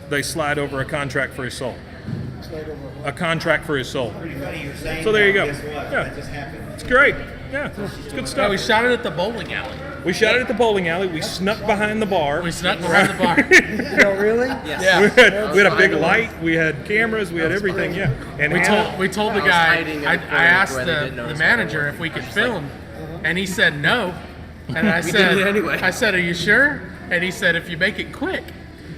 they slide over a contract for his soul. A contract for his soul. So there you go. Yeah, it's great. Yeah, it's good Yeah, stuff. we shot it at the bowling alley. We shot it at the bowling alley. We snuck behind the bar. We snuck around the bar. Oh, really? Yeah. We had a big light. We had cameras. We had everything. Yeah. And Hannah- We told the I was guy. hiding in I the corner asked where they didn't know the his manager if we could film, and he said no. And I We said, did it anyway. I said, "Are you sure?" And he said, "If you make it quick."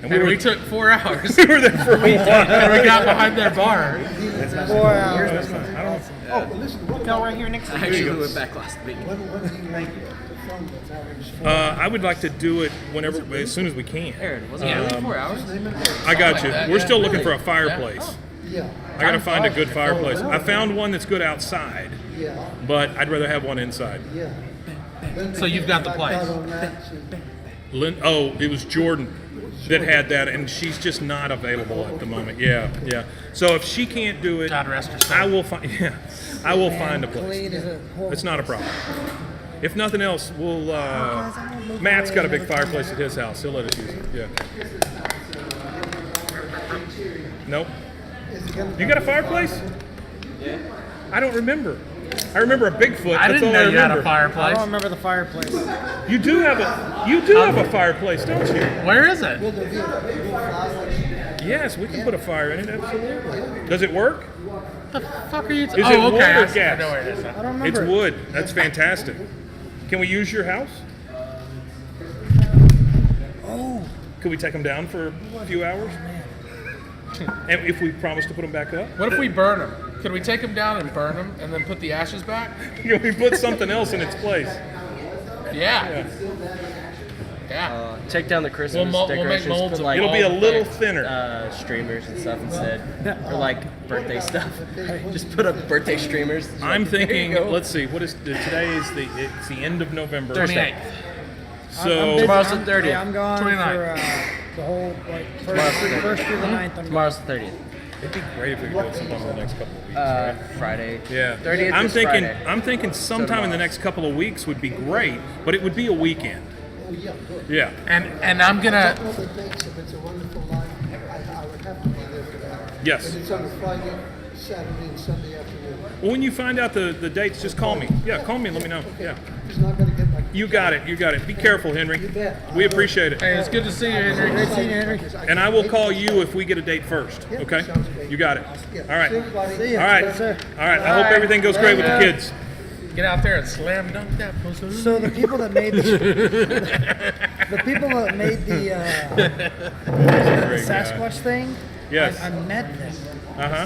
And we were- we took 4 hours. we were there for a week. And we got behind their bar. 4 hours. No, right here next to I actually went back last week. I would like to do it whenever, as soon as we can. Aaron, wasn't it really 4 hours? I got you. that, We're yeah. still looking for a fireplace. Yeah, I gotta find a good fireplace. I found one that's good outside, yeah, but I'd rather have one inside. yeah. So you've got the place. Oh, it was Jordan that had that, and she's just not available at the moment. Yeah, yeah. So if she can't do it, God rest her soul. I will find. Yeah, I will find a place. Clean is a horrible It's not a problem. If nothing else, we'll. Matt's got a big fireplace at his house. He'll let us use it. Yeah. Nope. You got a fireplace? Yeah. I don't remember. I remember a Bigfoot. I That's didn't all know I you had remember. a I fireplace. don't remember the fireplace. You do have a fireplace, don't you? Where is it? Yes, we can put a fire in it. Absolutely. Does it work? The fuck are you? Is it wood or I gas? know where it is. I don't remember. It's wood. That's fantastic. Can we use your house? Oh, Could we take them down for a few hours? And if we promise to put them back up? What if we burn them? Could we take them down and burn them, and then put the ashes back? Can we put something else in its place? Yeah. Yeah. Take down the Christmas We'll make decorations. molds put of like It'll be a little Thanks. thinner. streamers and stuff instead, or like birthday stuff. Just put up birthday streamers. Just I'm like, there you thinking. go. Let's see. What is today? It's the end of November. Thursday. So Tomorrow's the 30th. Yeah, I'm gone 29th. for the whole first through the 9th. I'm Tomorrow's the 30th. it'd be great if we could do something in the next couple of weeks. Friday. Yeah. 30th I'm is thinking. Friday. I'm thinking sometime in the next couple of weeks would be great, but it would be a weekend. Yeah. And I'm gonna. All the dates, if it's a wonderful night, I would have to be there for that. Yes. And it's on a Friday, Saturday, and Sunday afternoon. Well, when you find out the dates, just call me. Yeah, call me and let me know. Yeah. He's not gonna get my. You got it. You got it. Be careful, Henry. bet. We appreciate it. Hey, it's good to see you, Henry. Great seeing you, Henry. And I will call you if we get a date first. Okay? You got it. All right. See ya. All right. Yes, sir. All right. I hope everything goes great with the kids. Get out there and slam dunk that pussy. So the people that made the Sasquatch thing, Yes. I met them.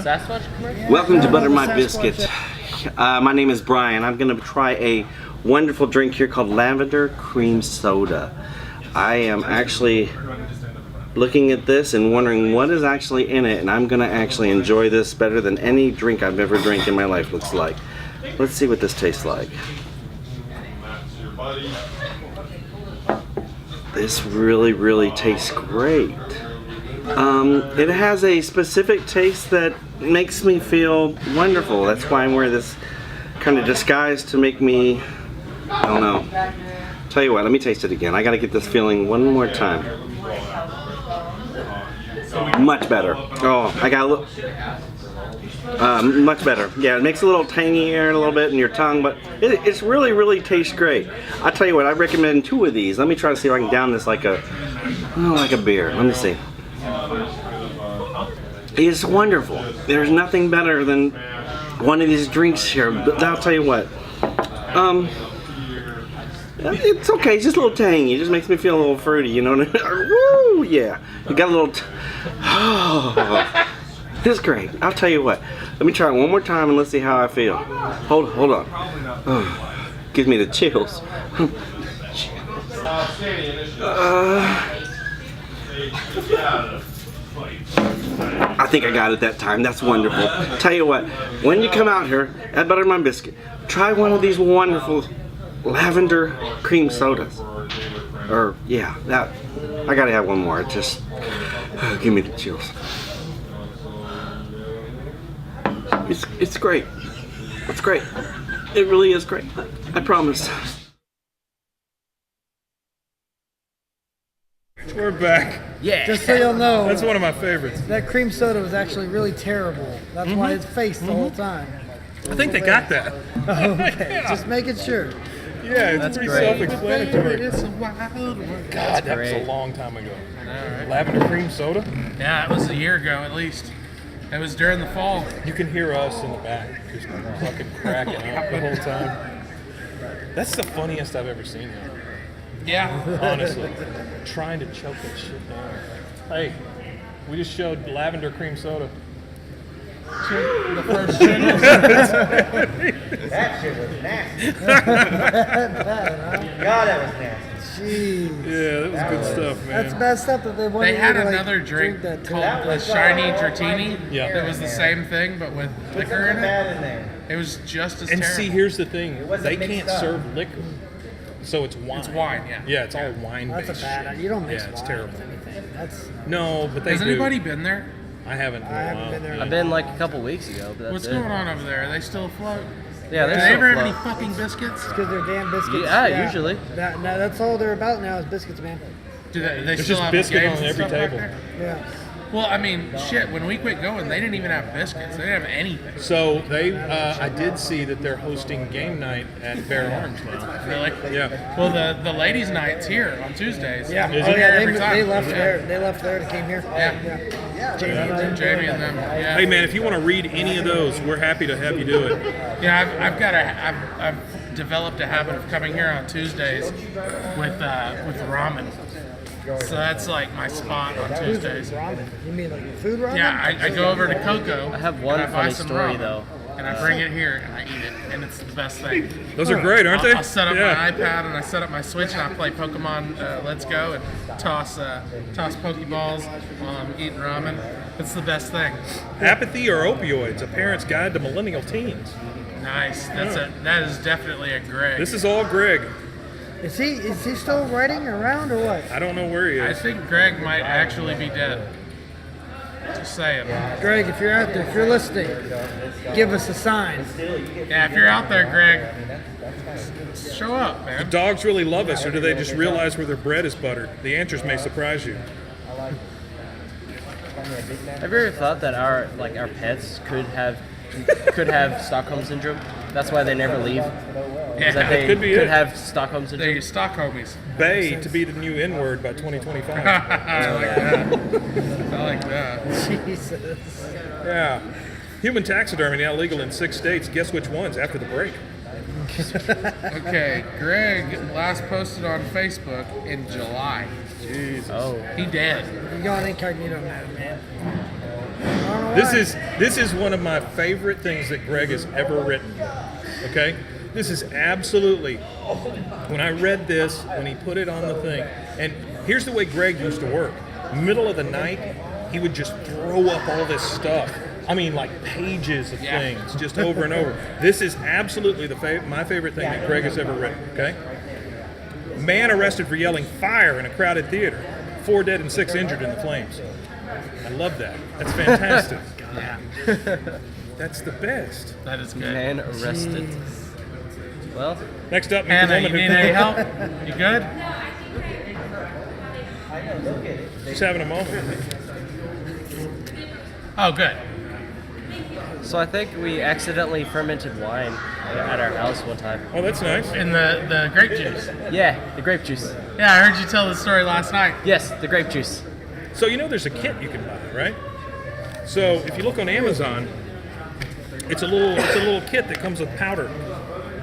Sasquatch commercial? Welcome to Butter My Sasquatch. Biscuit. My name is Brian. I'm going to try a wonderful drink here called Lavender Cream Soda. I am actually looking at this and wondering what is actually in it, and I'm going to actually enjoy this better than any drink I've ever drank in my life looks like. Let's see what this tastes like. This really, really tastes great. It has a specific taste that makes me feel wonderful. That's why I'm wearing this kind of disguise to make me, I don't know. Tell you what, let me taste it again. I gotta get this feeling one more time. Much better. Oh, I got a little, much better. Yeah, it makes it a little tangier a little bit in your tongue, but it's really, really tastes great. I tell you what, I recommend 2 of these. Let me try to see if I can down this like a beer. Let me see. It's wonderful. There's nothing better than one of these drinks here. But I'll tell you what. It's okay. It's just a little tangy. It just makes me feel a little fruity. You know what I mean? Woo! Yeah. You got a little. It's great. I'll tell you what. Let me try it one more time and let's see how I feel. Hold on. Oh, gives me the chills. I think I got it that time. That's wonderful. Tell you what, when you come out here at Buttermine Biscuit, try one of these wonderful lavender cream sodas. Or, yeah, that, I gotta have one more. It just, give me the chills. It's great. It's great. It really is great. I promise. We're back. Yeah. Just so you'll know, That's one of my favorites. that cream soda was actually really terrible. That's why it's faced the whole time. I think they got that. Okay, just making sure. Yeah, it's That's pretty great. self-explanatory. It's a wild world. God, that was great. a long time ago. Lavender cream soda? Yeah, it was a year ago at least. It was during the fall. You can hear us in the back just fucking cracking up the whole time. That's the funniest I've ever seen him. Yeah. Honestly. Trying to choke that shit down. Hey, we just showed lavender cream soda. The first channel. That shit was nasty. God, that was nasty. Jeez. Yeah, that was good stuff, man. That's messed up that they wanted They had you to, like, another drink that too. called the Shiny Dratini. Yeah. It was the same thing, but with liquor in Bad it. in there. It was just as And terrible. see, here's the thing. wasn't They mixed can't up. serve liquor. So it's wine. It's wine, yeah. Yeah, it's all wine That's based a bad. shit. You don't mix Yeah, it's wine terrible. with anything. That's. No, but they Has do. anybody been there? I haven't in a I haven't while. been there. I've been like a couple weeks ago, but that's What's it. going on over there? Are they still afloat? Yeah, Do they're they still ever have any afloat. fucking biscuits? Because they're damn biscuits. Yeah, usually. That, now that's all they're about now is biscuits, man. Do they There's still just have biscuit games on and every stuff back table. there? Yeah. Well, I mean, shit. When we quit going, they didn't even have biscuits. They didn't have anything. So they, I did see that they're hosting game night at Bear Arms now. Really? Yeah. Well, the ladies' night's here on Tuesdays. Yeah. Is Oh it? yeah. Every They time. left Yeah. there. They left there. They came here. Yeah. Jamie and them. Jamie and them. Yeah. Hey man, if you want to read any of those, we're happy to have you do it. Yeah, I've developed a habit of coming here on Tuesdays with ramen. So that's like my spot on Tuesdays. Ramen. You mean like food ramen? Yeah, I go over to Coco. I have one and I buy funny some story, ramen, though. and I bring it here and I eat it, and it's the best thing. Those are great, aren't they? I'll set up Yeah. my iPad and I set up my Switch and I play Pokemon Let's Go and toss Pokeballs while I'm eating ramen. It's the best thing. Apathy or opioids? A parent's guide to millennial teens. Nice. That is definitely a Greg. This is all Greg. Is he still writing around or what? I don't know where he I is. think Greg might actually be dead. Just saying. Greg, if you're out there, if you're listening, give us a sign. Yeah, if you're out there, Greg, show up, Do man. dogs really love us, or do they just realize where their bread is buttered? The answers may surprise you. Have you ever thought that our pets could have Stockholm syndrome? That's why they never leave. Is that they could be could it. have Stockholm syndrome? They're Stockholmies. Bay to be the new N-word by 2025. I like that. I like that. Jesus. Yeah. Human taxidermy now legal in 6 states. Guess which ones after the break? Okay, Greg last posted on Facebook in July. Jesus. Oh. He dead. You're going incognito now, man. I don't know why. This is one of my favorite things that Greg has ever written. Okay? This is absolutely, when I read this, when he put it on the thing, and here's the way Greg used to work. Middle of the night, he would just throw up all this stuff. I mean, like pages of things, just over and over. This is absolutely my favorite thing that Greg has ever written, okay? Man arrested for yelling fire in a crowded theater. 4 dead and 6 injured in the flames. I love that. That's fantastic. Yeah, That's the best. that is good. Man arrested. Well, Next up, meet the Hannah, woman you who need any help? You good? She's having a moment. Oh, good. so I think we accidentally fermented wine at our house one time. Oh, that's nice. In the grape juice. Yeah, the grape juice. Yeah, I heard you tell the story last night. Yes, the grape juice. So you know there's a kit you can buy, right? So if you look on Amazon, it's a little kit that comes with powder.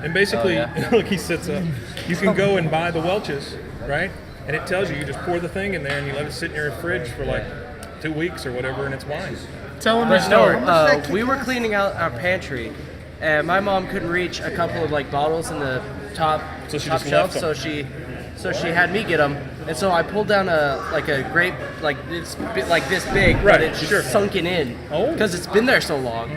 And basically, look, he sits up. You can go and buy the Welch's, right? And it tells you just pour the thing in there and you let it sit in your fridge for like 2 weeks or whatever, and it's wine. Tell him the But no, story. we were cleaning out our pantry, and my mom couldn't reach a couple of bottles in the top So she top just shelf, left so she had me get them, And so I pulled down a grape like this big, Right, but it's sure. sunken in Oh. because it's been there so long.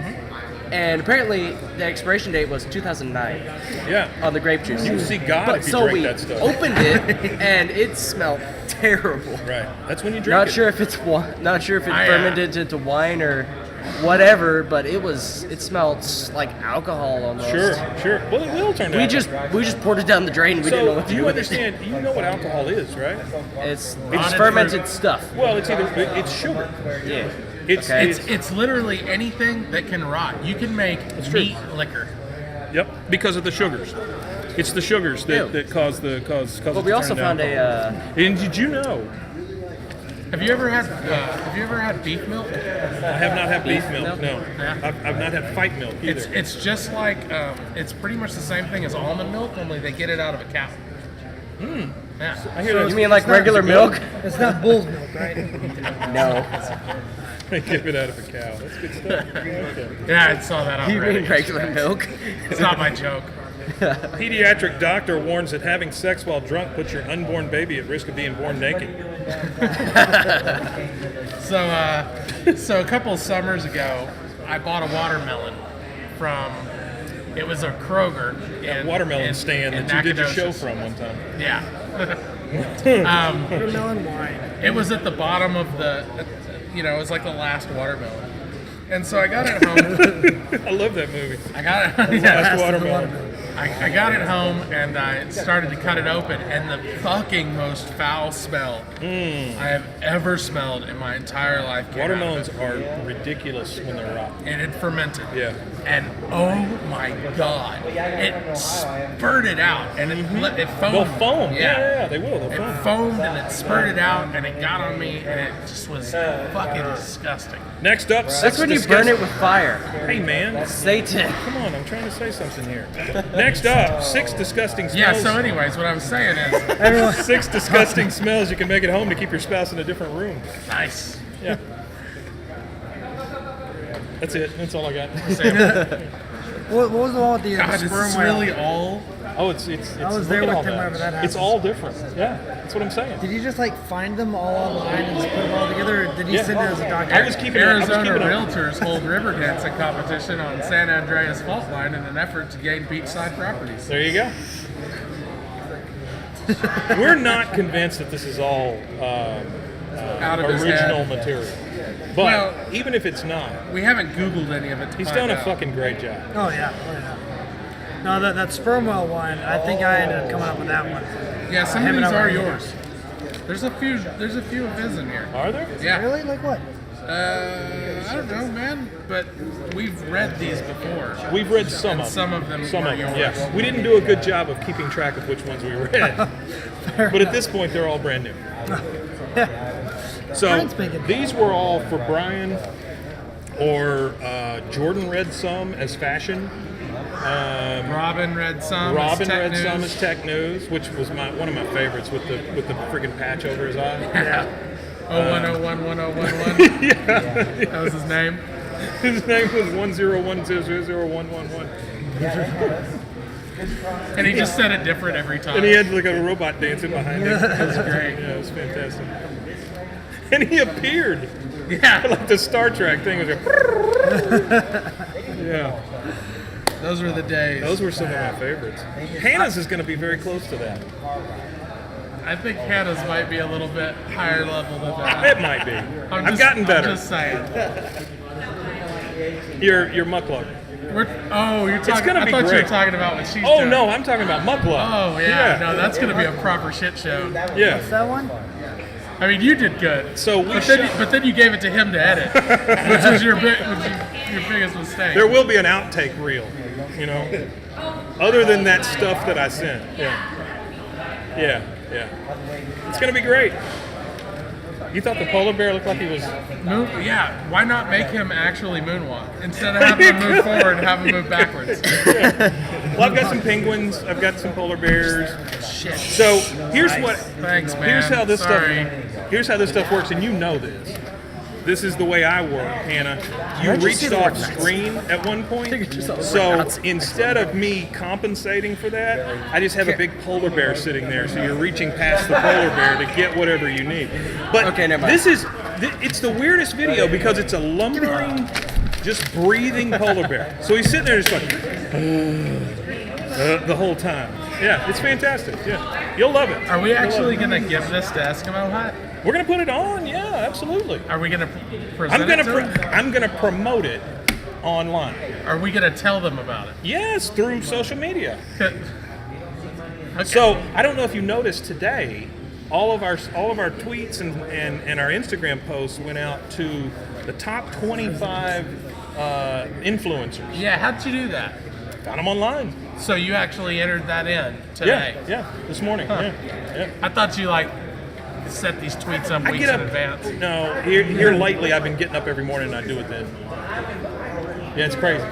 And apparently the expiration date was 2009 Yeah. on the grape juice. You can see God But if you so drink we that stuff. opened it and it smelled terrible. Right. That's when you drink Not it. sure if it fermented into wine or whatever, but it smelled like alcohol almost. Sure. Well, it will turn to We alcohol. just poured it down the drain. We didn't know So, what to do do you with understand? You know what alcohol is, right? it. It's fermented stuff. Well, it's sugar. Yeah. It's It's literally anything that can rot. You can make true. meat liquor. Yep, because of the sugars. It's the sugars that cause the cause. But we also found a. And did you know? Have you ever had beef milk? I have not had beef milk. No, Yeah. I've not had fight milk either. It's just like it's pretty much the same thing as almond milk, only they get it out of a cow. Yeah. I hear that. You mean like regular milk? It's not bull's milk, right? No. They give it out of a cow. That's good stuff. Okay. Yeah, I saw that You already. mean regular milk? It's not my joke. Pediatric doctor warns that having sex while drunk puts your unborn baby at risk of being born naked. So a couple of summers ago, I bought a watermelon from. It was a Kroger. That watermelon stand that you did your show Nacogdoches. from one time. Yeah. Watermelon wine. It was at the bottom of the, it was like the last watermelon. And so I got it home. I love that movie. I got it. Last watermelon. I got it home and I started to cut it open, and the fucking most foul smell I have ever smelled in my entire life. came out of Watermelons it. are ridiculous when they're raw. And it fermented. Yeah. And oh my god, it spurted out, and it foamed. They'll foam. Yeah, they will. They'll It foam. foamed and it spurted out, and it got on me, and it just was fucking disgusting. Next up, That's when you burn it with fire. Hey man, Satan. come on! I'm trying to say something here. Next up, 6 disgusting Yeah. smells. So, anyways, what I was saying is, 6 disgusting smells you can make at home to keep your spouse in a different room. nice. Yeah. That's it. That's all I got. What was the one with the God, is sperm this whale? really all? Oh, it's. I was there look at with all them whenever that It's happened. all different. Yeah, that's what I'm saying. Did you just like find them all online and just put them all together, or did you Yeah. sit there as a doctor? I was keeping Arizona up. realtors hold river dancing competition on San Andreas fault line in an effort to gain beachside properties. There you go. We're not convinced that this is all Out of his original head. material. But Well- even if it's not, We haven't Googled any of it. To he's find done a out. fucking great job. Oh yeah. No, that sperm whale one. I think I ended up coming up with that one. Yeah, some I of have it these on are my- yours. There's a few of his in here. Are there? Yeah. Really? Like what? I don't know, man, but we've read these before. We've read some And of them. some of them Some were of them, yours. yes. We didn't do a good job of keeping track of which ones we read. But at this point, they're all brand new. So Brian's making- these were all for Brian, or Jordan read some as fashion. Robin read some. Robin as Tech read News. some as Tech News, which was one of my favorites with the friggin' patch over his eye. Yeah. 01011011. Yeah. That was his name. His name was 101000111. And he just said it different every time. And he had like a robot dancing behind him. It was great. Yeah, it was fantastic. And he appeared. Yeah. Like the Star Trek thing was like, yeah. Those were the days. Those were some of my favorites. Hannah's is going to be very close to that. I think Hannah's might be a little bit higher level than that. It might be. I've gotten better. I'm just saying. Your muckluck. You're talking. gonna I be thought you great. were talking about what she's Oh doing. no, I'm talking about muckluck. Oh yeah. No, that's gonna be a proper shit show. Yeah. What's that one? I mean, you did good. So we but then you gave it to him to edit, which was your biggest mistake. There will be an outtake reel, you know. Other than that stuff that I sent. Yeah. It's gonna be great. You thought the polar bear looked like he was Yeah, why not make him actually moonwalk instead of having him move forward and have him move backwards? Well, I've got some penguins. I've got some polar bears. Shit. So here's what. Thanks, man. Here's how this Sorry. stuff. Here's how this stuff works, and you know this. this is the way I work, Hannah. You How'd you reached say the off word nuts? screen at one point, yourself the so word nuts. instead of me compensating for that, I just have a big polar bear sitting there. So you're reaching past the polar bear to get whatever you need. But Okay, never mind. it's the weirdest video because it's a lumbering, just breathing polar bear. So he's sitting there just going the whole time. Yeah, it's fantastic. Yeah, you'll love it. Are we You'll actually love it. going to give this to Eskimo Hut? We're gonna put it on. Yeah, absolutely. Are we going to present it to them? I'm gonna promote it online. Are we going to tell them about it? Yes, through social media. Okay. So I don't know if you noticed today, all of our tweets and our Instagram posts went out to the top 25 influencers. Yeah, how'd you do that? Found them online. So you actually entered that in today? Yeah, this morning. Huh. Yeah. I thought you set these tweets up weeks in advance. No, here lately I've been getting up every morning and I do it then. Yeah, it's crazy.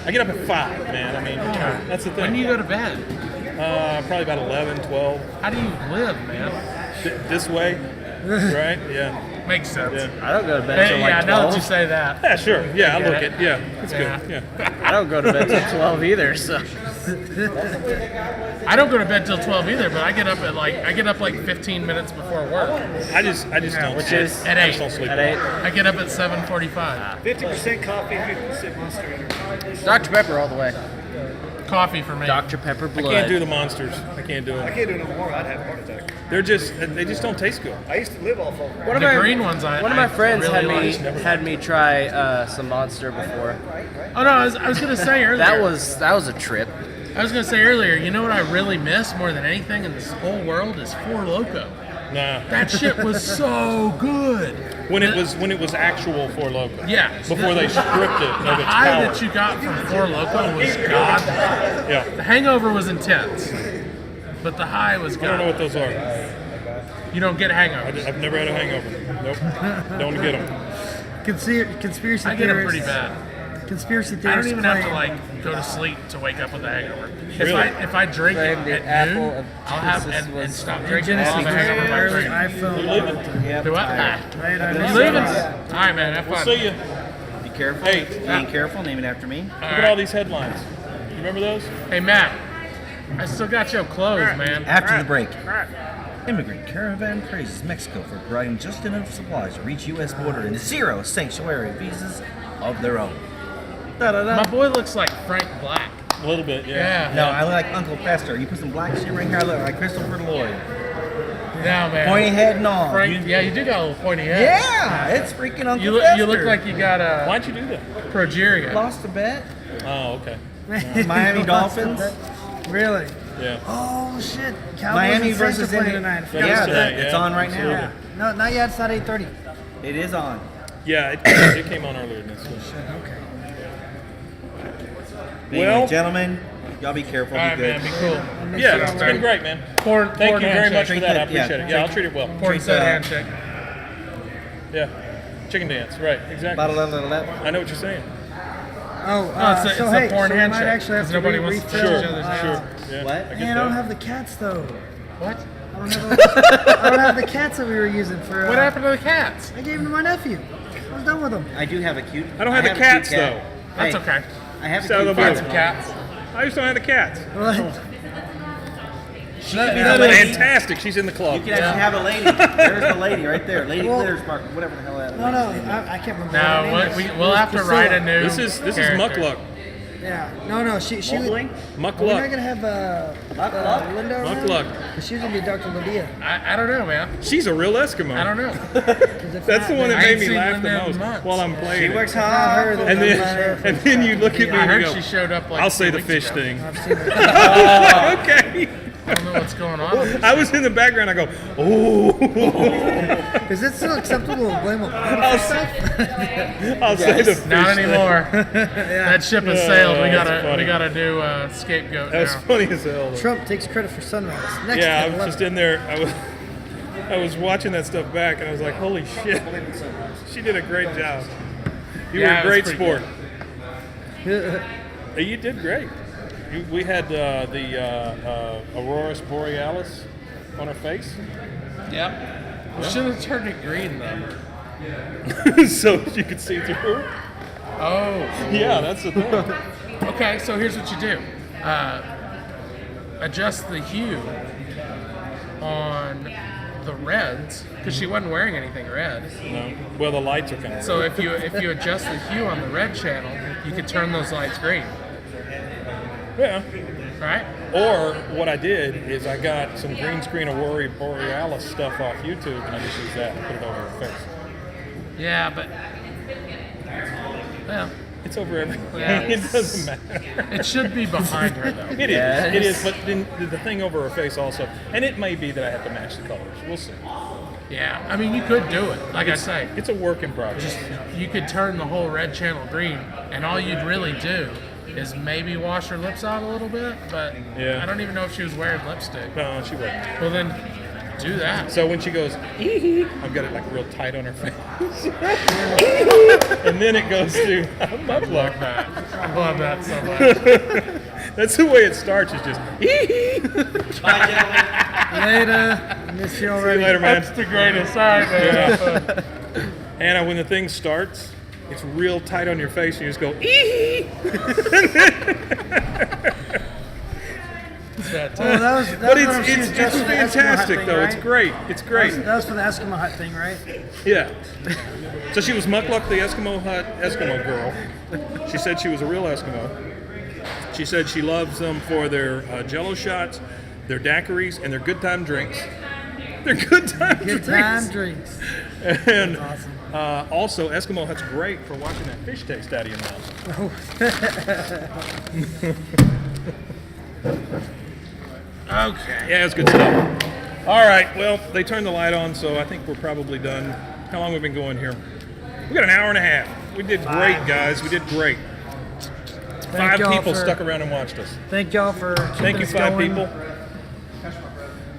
I get up at 5, man. I mean, that's the thing. When do you go to bed? Probably about 11, 12. How do you live, man? This way, right? Yeah. Makes sense. Yeah. I don't go to bed till like 12. Now that you say that. Yeah, sure. Yeah, I get look it. it. Yeah, it's good. Yeah. I don't go to bed till 12 either, so. I don't go to bed till 12 either, but I get up like 15 minutes before work. I just don't. Which is At I 8. just don't sleep. At 8. I get up at 7:45. 50% coffee, 50% Monster. Dr. Pepper all the way. Coffee for me. Dr. Pepper I Blood. can't do the monsters. I can't do I it. can't do it no more. I'd have a heart attack. They just don't taste good. I used to live off of them. One of The my green ones One of my friends really had me try some Monster before. Oh no, I was gonna say earlier. That was a trip. I was gonna say earlier. You know what I really miss more than anything in this whole world is Four Loko. Nah. That shit was so good. When it was actual Four Loko. Yeah. Before they stripped it The of its high power. that you got from Four Loko was god. Yeah. The hangover was intense, but the high was I don't know god. what those are. You don't get hangovers. I've never had a hangover. Nope. Don't get them. Conspiracy I get them theorists. pretty bad. Conspiracy I theorists. don't even have to claim- go to sleep to wake up with a hangover. Really? If I drink it Claim the at apple noon, of I'll have Jesus and was- stop drinking. I'll Genesis have a hangover by early 3. iPhone. Do what? Right, You leaving? All right, man. Have We'll fun. see you. Be careful. Hey. Being careful. Name it after me. Look at all these headlines. You remember those? Hey, Matt. I still got your clothes, man. After the break. Immigrant caravan praises Mexico for providing just enough supplies to reach U.S. border and 0 sanctuary visas of their own. Da-da-da. My boy looks like Frank Black. A little bit, yeah. Yeah. No, I look like Uncle Fester. You put some black shit right here, I look like Christopher Lloyd. Yeah, man. Pointy head and all. Frank, yeah, you do got a little pointy head. Yeah, it's freaking Uncle You Fester. look like you got a Why'd you do that? progeria. Lost a bet. Oh, okay. Miami Dolphins. Really? Yeah. Oh shit! Cowboys Miami and Saints versus are playing Indian. tonight. I forgot Yeah, about tonight, that. it's yeah. on right now. Yeah. No, not yet. It's not 8:30. It is on. Yeah, it came on earlier than this one. Okay. Anyway, Well- gentlemen, y'all be careful. All right, be good. man. Be cool. Yeah, it's been great, man. Porn Thank you very much handshake. for that. I Treat that- appreciate yeah. it. Yeah, I'll treat it well. Porn Treat set that. handshake. Yeah. Chicken dance, right, exactly. Ba-da-da-da-da. I know what you're saying. Oh, No, it's so a hey, porn so we handshake. might actually have 'cause to nobody wants to touch refill. each other's hands. Sure. Yeah, What? I get Hey, I don't that. have the cats though. What? I don't have, I don't have the cats that we were using for. What happened to the cats? I gave them to my nephew. I was done with them. I do have a cute. I don't have the a cute cats, cat. though. That's Hey, okay. I have a Sound cute of the cat. blue. Some cats. I just don't have the cats. What? She could be the That's lady. fantastic. She's in the club. You can actually have a lady. There's the lady right there. Lady Well- Glitters Park, whatever the hell that is. No, I can't remember. No, her name. we'll have to Priscilla. write a new. This is character. Muckluck. Yeah. No. She. Muckling? We're not Muckluck. gonna have Linda. around? Muckluck. 'Cause she's gonna be Dr. Lydia. I don't know, man. She's a real Eskimo. I don't know. 'Cause if That's the not, one that I made ain't me seen laugh Linda the in most months. while I'm playing. She it. works not her, hard. then And I'm then, not her. and then you look at me I and heard you go, she showed up like I'll say 2 the weeks fish ago. thing. I've seen her. Okay. I don't know what's going on. I was in the background. I go, oh. Is it still acceptable to blame a I'll say the fish Not thing. anymore. That ship has Yeah, sailed. We that's got funny. a new scapegoat That was now. funny as hell. though. Trump takes credit for sunrise. Next Yeah, I time, was just in there. I was watching that stuff back, and I was like, "Holy shit!" She did a great job. You Yeah, it were a was great pretty sport. You did great. We had the Aurora Borealis on her face. Yep. We should have turned it green though. so you can see through. Oh. Yeah, that's the thing. Okay, so here's what you do. Adjust the hue on the reds, because she wasn't wearing anything red. No. Well, the lights are kind of So red. if you adjust the hue on the red channel, you can turn those lights green. Yeah. Right? Or what I did is I got some green screen Aurora Borealis stuff off YouTube, and I just used that and put it over her face. Yeah, but well, it's over everything. Yeah, It doesn't matter. It should be behind her though. It is. It is. But then the thing over her face also, and it may be that I have to match the colors. We'll see. Yeah, I mean you could do it. Like I say, it's a work in progress. You could turn the whole red channel green, and all you'd really do is maybe wash her lips out a little bit. But Yeah. I don't even know if she was wearing lipstick. No, she wasn't. Well then, do that. So when she goes, ee-hee, I've got it like real tight on her face. And then it goes to, I'm up like that. I love that so much. That's the way it starts, it's just, ee-hee. Later. Miss you already. See you later, man. That's the greatest. Sorry, man. Yeah. Anna, when the thing starts, it's real tight on your face, and you just go, ee-hee. Oh, that was But when she was it's dressed for the Eskimo hut fantastic, thing, though. right? It's great. It's great. That was for the Eskimo hut thing, right? Yeah. So she was Muckluck, the Eskimo hut Eskimo girl. She said she was a real Eskimo. She said she loves them for their Jello shots, their daiquiris, and their good time drinks. Their good time Good drinks. time drinks. And That's awesome. also, Eskimo hut's great for watching that fish taste out of your mouth. Okay. Yeah, it's good stuff. All right, well, they turned the light on, so I think we're probably done. How long have we been going here? We got an hour and a half. We did great, guys. We did great. Five people stuck around and watched us. Thank y'all for keeping Thank you, us 5 going. people.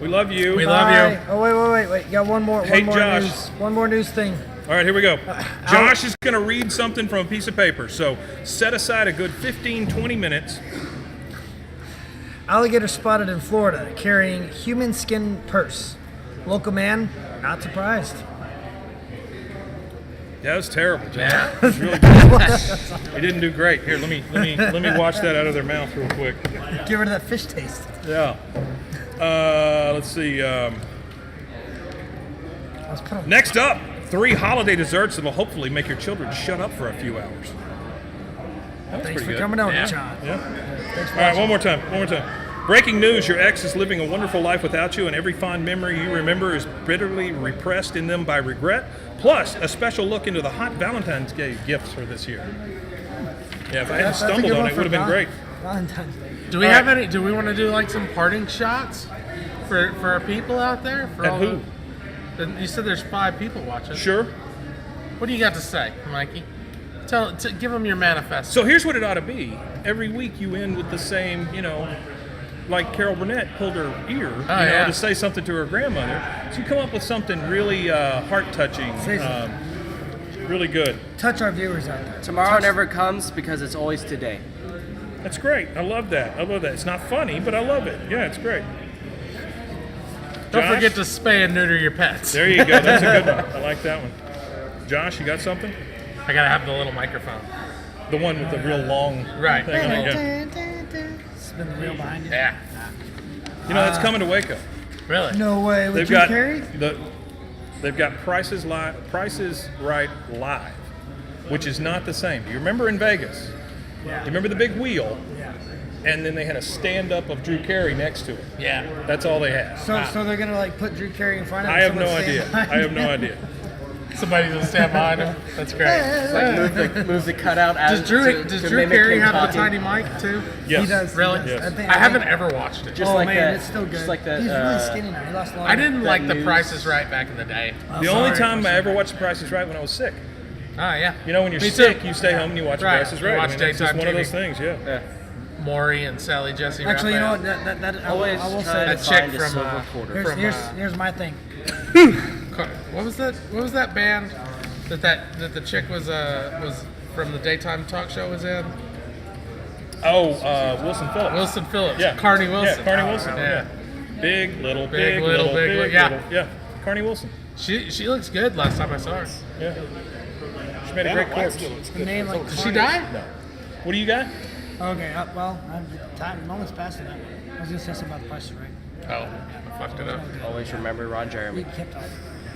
We love you. We love you. Oh, wait. Got one more. Hey, one more Josh. news. One more news thing. All right, here we go. Josh is going to read something from a piece of paper, so set aside a good 15, 20 minutes. Alligator spotted in Florida carrying human skin purse. Local man not surprised. Yeah, that was terrible, Josh. Yeah. It was really good. You didn't do great. Here, let me wash that out of their mouth real quick. Give her that fish taste. Yeah. Let's see. Let's put 'em- Next up, 3 holiday desserts that will hopefully make your children shut up for a few hours. That was Thanks pretty for good. coming on, Yeah. John. Yeah. Thanks for All right, watching. one more time. Breaking news, your ex is living a wonderful life without you, and every fond memory you remember is bitterly repressed in them by regret, plus a special look into the hot Valentine's Day gifts for this year. Yeah, if I hadn't That's a stumbled good on one it, it for would have been great. Valentine's Day. Do we All have right. any? Do we want to do like some parting shots for our people out there? For And all who? You said there's 5 people watching. Sure. What do you got to say, Mikey? Give them your manifesto. So here's what it ought to be. Every week you end with the same, like Carol Burnett pulled her ear, yeah. to say something to her grandmother. So you come up with something really heart-touching, Say something. really good. Touch our viewers out there. Tomorrow never comes because it's always today. That's great. I love that. It's not funny, but I love it. Yeah, it's great. Don't Josh? forget to spay and neuter your pets. There you go. That's a good one. I like that one. Josh, you got something? I gotta have the little microphone. The one with the real long Right. thing on it. Yeah. Spin the wheel behind you. Yeah. It's coming to Waco. Really? No way. With They've Drew got Carey? They've got Prices Right live, which is not the same. You remember in Vegas? Yeah. You remember the big wheel? Yeah. And then they had a stand-up of Drew Carey next to it. Yeah. That's all they had. So they're gonna like put Drew Carey in front of him. I have no someone stand idea. behind I have him? no idea. Somebody will stand behind him. That's great. Move the cutout out. Does Drew mimic Carey him have the talking. tiny mic too? Yes. He does. Really? He does. Yes. I haven't ever watched it. Just Oh like man, that. it's still good. Just like that. He's really skinny now. He lost a lot. I didn't like the news. Price is Right back in the day. The only time I ever watched The Price is Right when I was sick. Ah, yeah. When you're Me sick, too. you stay home and you watch Right. The Price is You Right. watch It's just daytime one of TV. those things, yeah. Maury and Sally Jesse. Actually, you know Raphael. what? That I Always will try say. to That chick find a from, silver quarter. Here's my thing. What was that? What was that band that the chick was from the daytime talk show was in? Wilson Phillips. Wilson Phillips. Yeah. Carney Wilson. Yeah, Carney Wilson. Yeah. Big, little, Big, big, little, little, big, big, yeah. little. Yeah, Carney Wilson. She looks good last time I saw her. Yeah. She made a great corpse. The name like. Did she die? No. What do you got? Okay. Well, I'm almost past that. I was gonna say something about the price, right? Oh, I fucked it up. Always remember Ron Jeremy. We kept on.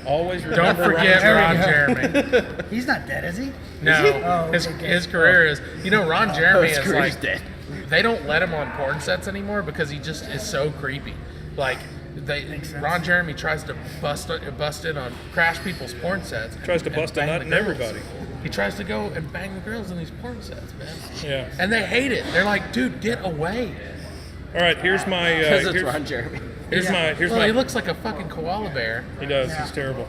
Always Don't remember forget Ron Ron Jeremy. He's not dead, is he? No, Oh, his, okay. his career is. You know, Ron Jeremy his is career's like. dead. They don't let him on porn sets anymore because he just is so creepy. Like, Ron Jeremy tries to bust in on crash people's porn sets. Tries to and bust a bang nut the in girls. everybody. He tries to go and bang the girls in these porn sets, man. Yeah. And they hate it. They're like, dude, get away. All right, here's my. Because it's here's Ron Jeremy. here's Well, my. he looks like a fucking koala bear. He does. He's terrible.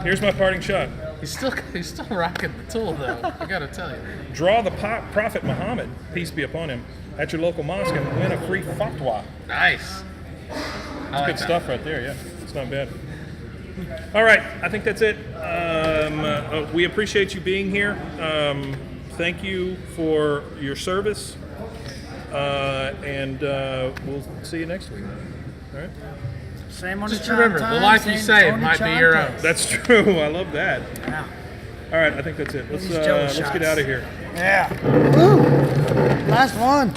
Here's my parting shot. He's still rocking the tool though. I gotta tell you. Draw the Prophet Muhammad, peace be upon him, at your local mosque and win a free fatwa. Nice. That's good stuff right there. Yeah, it's not bad. All right, I think that's it. We appreciate you being here. Thank you for your service, and we'll see you next week. All right. Same on Just the remember, time, the life you same save might be Oniichan your own. time. That's true. I love that. Yeah. All right, I think that's it. Let's These jello get shots. out of here. Yeah. Woo. Last one.